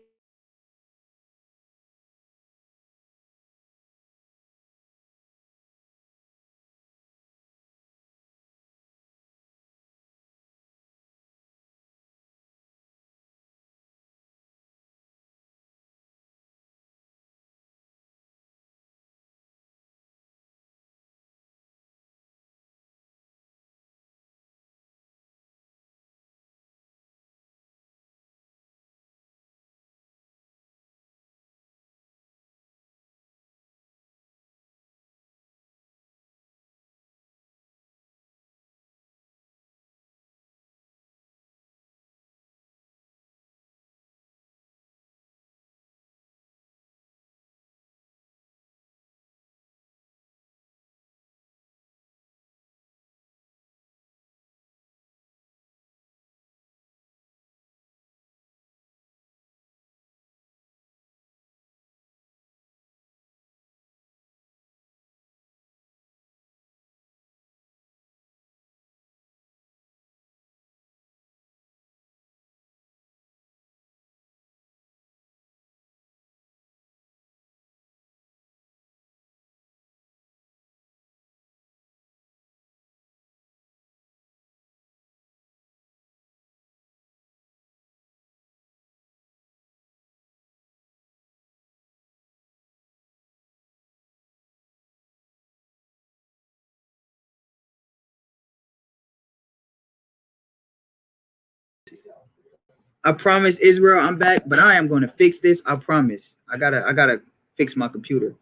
I promise, Israel, I'm back, but I am going to fix this. I promise. I gotta fix my computer.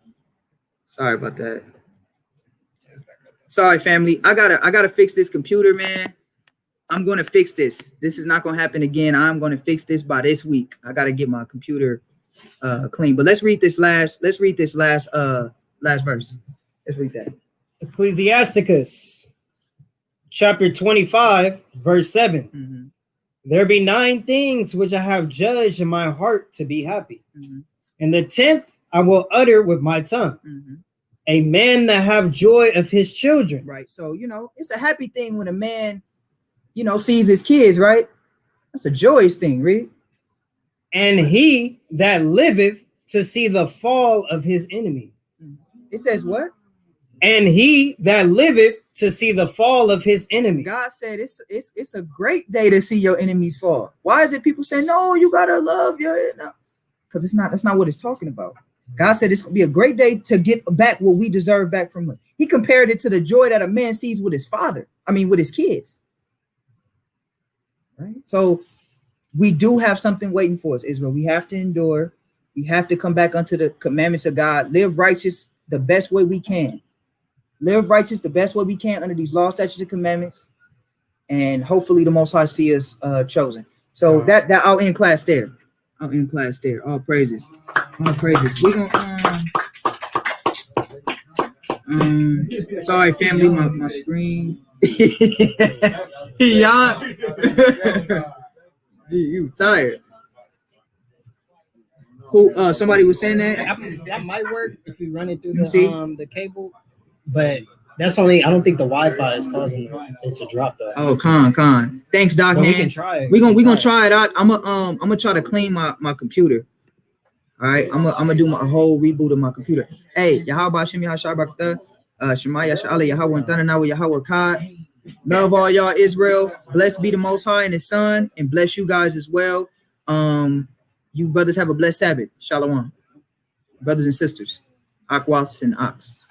Sorry about that. Sorry, family. I gotta fix this computer, man. I'm going to fix this. This is not going to happen again. I'm going to fix this by this week. I got to get my computer clean. But let's read this last verse. Let's read that. Ecclesiasticus chapter 25, verse 7. Mm-hmm. There be 9 things which I have judged in my heart to be happy. Mm-hmm. And the 10th I will utter with my tongue. Mm-hmm. A man that have joy of his children. Right. So, it's a happy thing when a man, sees his kids, right? That's a joyous thing, right? And he that liveth to see the fall of his enemy. It says what? And he that liveth to see the fall of his enemy. God said it's a great day to see your enemies fall. Why is it people saying, no, you gotta love your, because that's not what it's talking about. God said it's gonna be a great day to get back what we deserve back from him. He compared it to the joy that a man sees with his with his kids. Right? So we do have something waiting for us, Israel. We have to endure. We have to come back unto the commandments of God. Live righteous the best way we can. Live righteous the best way we can under these laws, statutes, and commandments. And hopefully the Most High see us chosen. So that I'll end class there. All praises. All praises. We're gonna sorry, family, my screen. Yeah. You tired. Who somebody was saying That might work if we run it through the cable, but that's only, I don't think the Wi-Fi is causing it to drop though. Oh, con. Thanks, Doc. We can try it. We're gonna try it out. I'm gonna try to clean my computer. All right, I'm gonna do my whole reboot of my computer. Hey, Yahweh Hashem Yahshua Shema Yahshua Yahweh and Thanawa Yahweh Kai. Love all y'all, Israel. Blessed be the Most High and His Son, and bless you guys as well. You brothers have a blessed Sabbath. Shalom, brothers and sisters. Akwafs and Ox.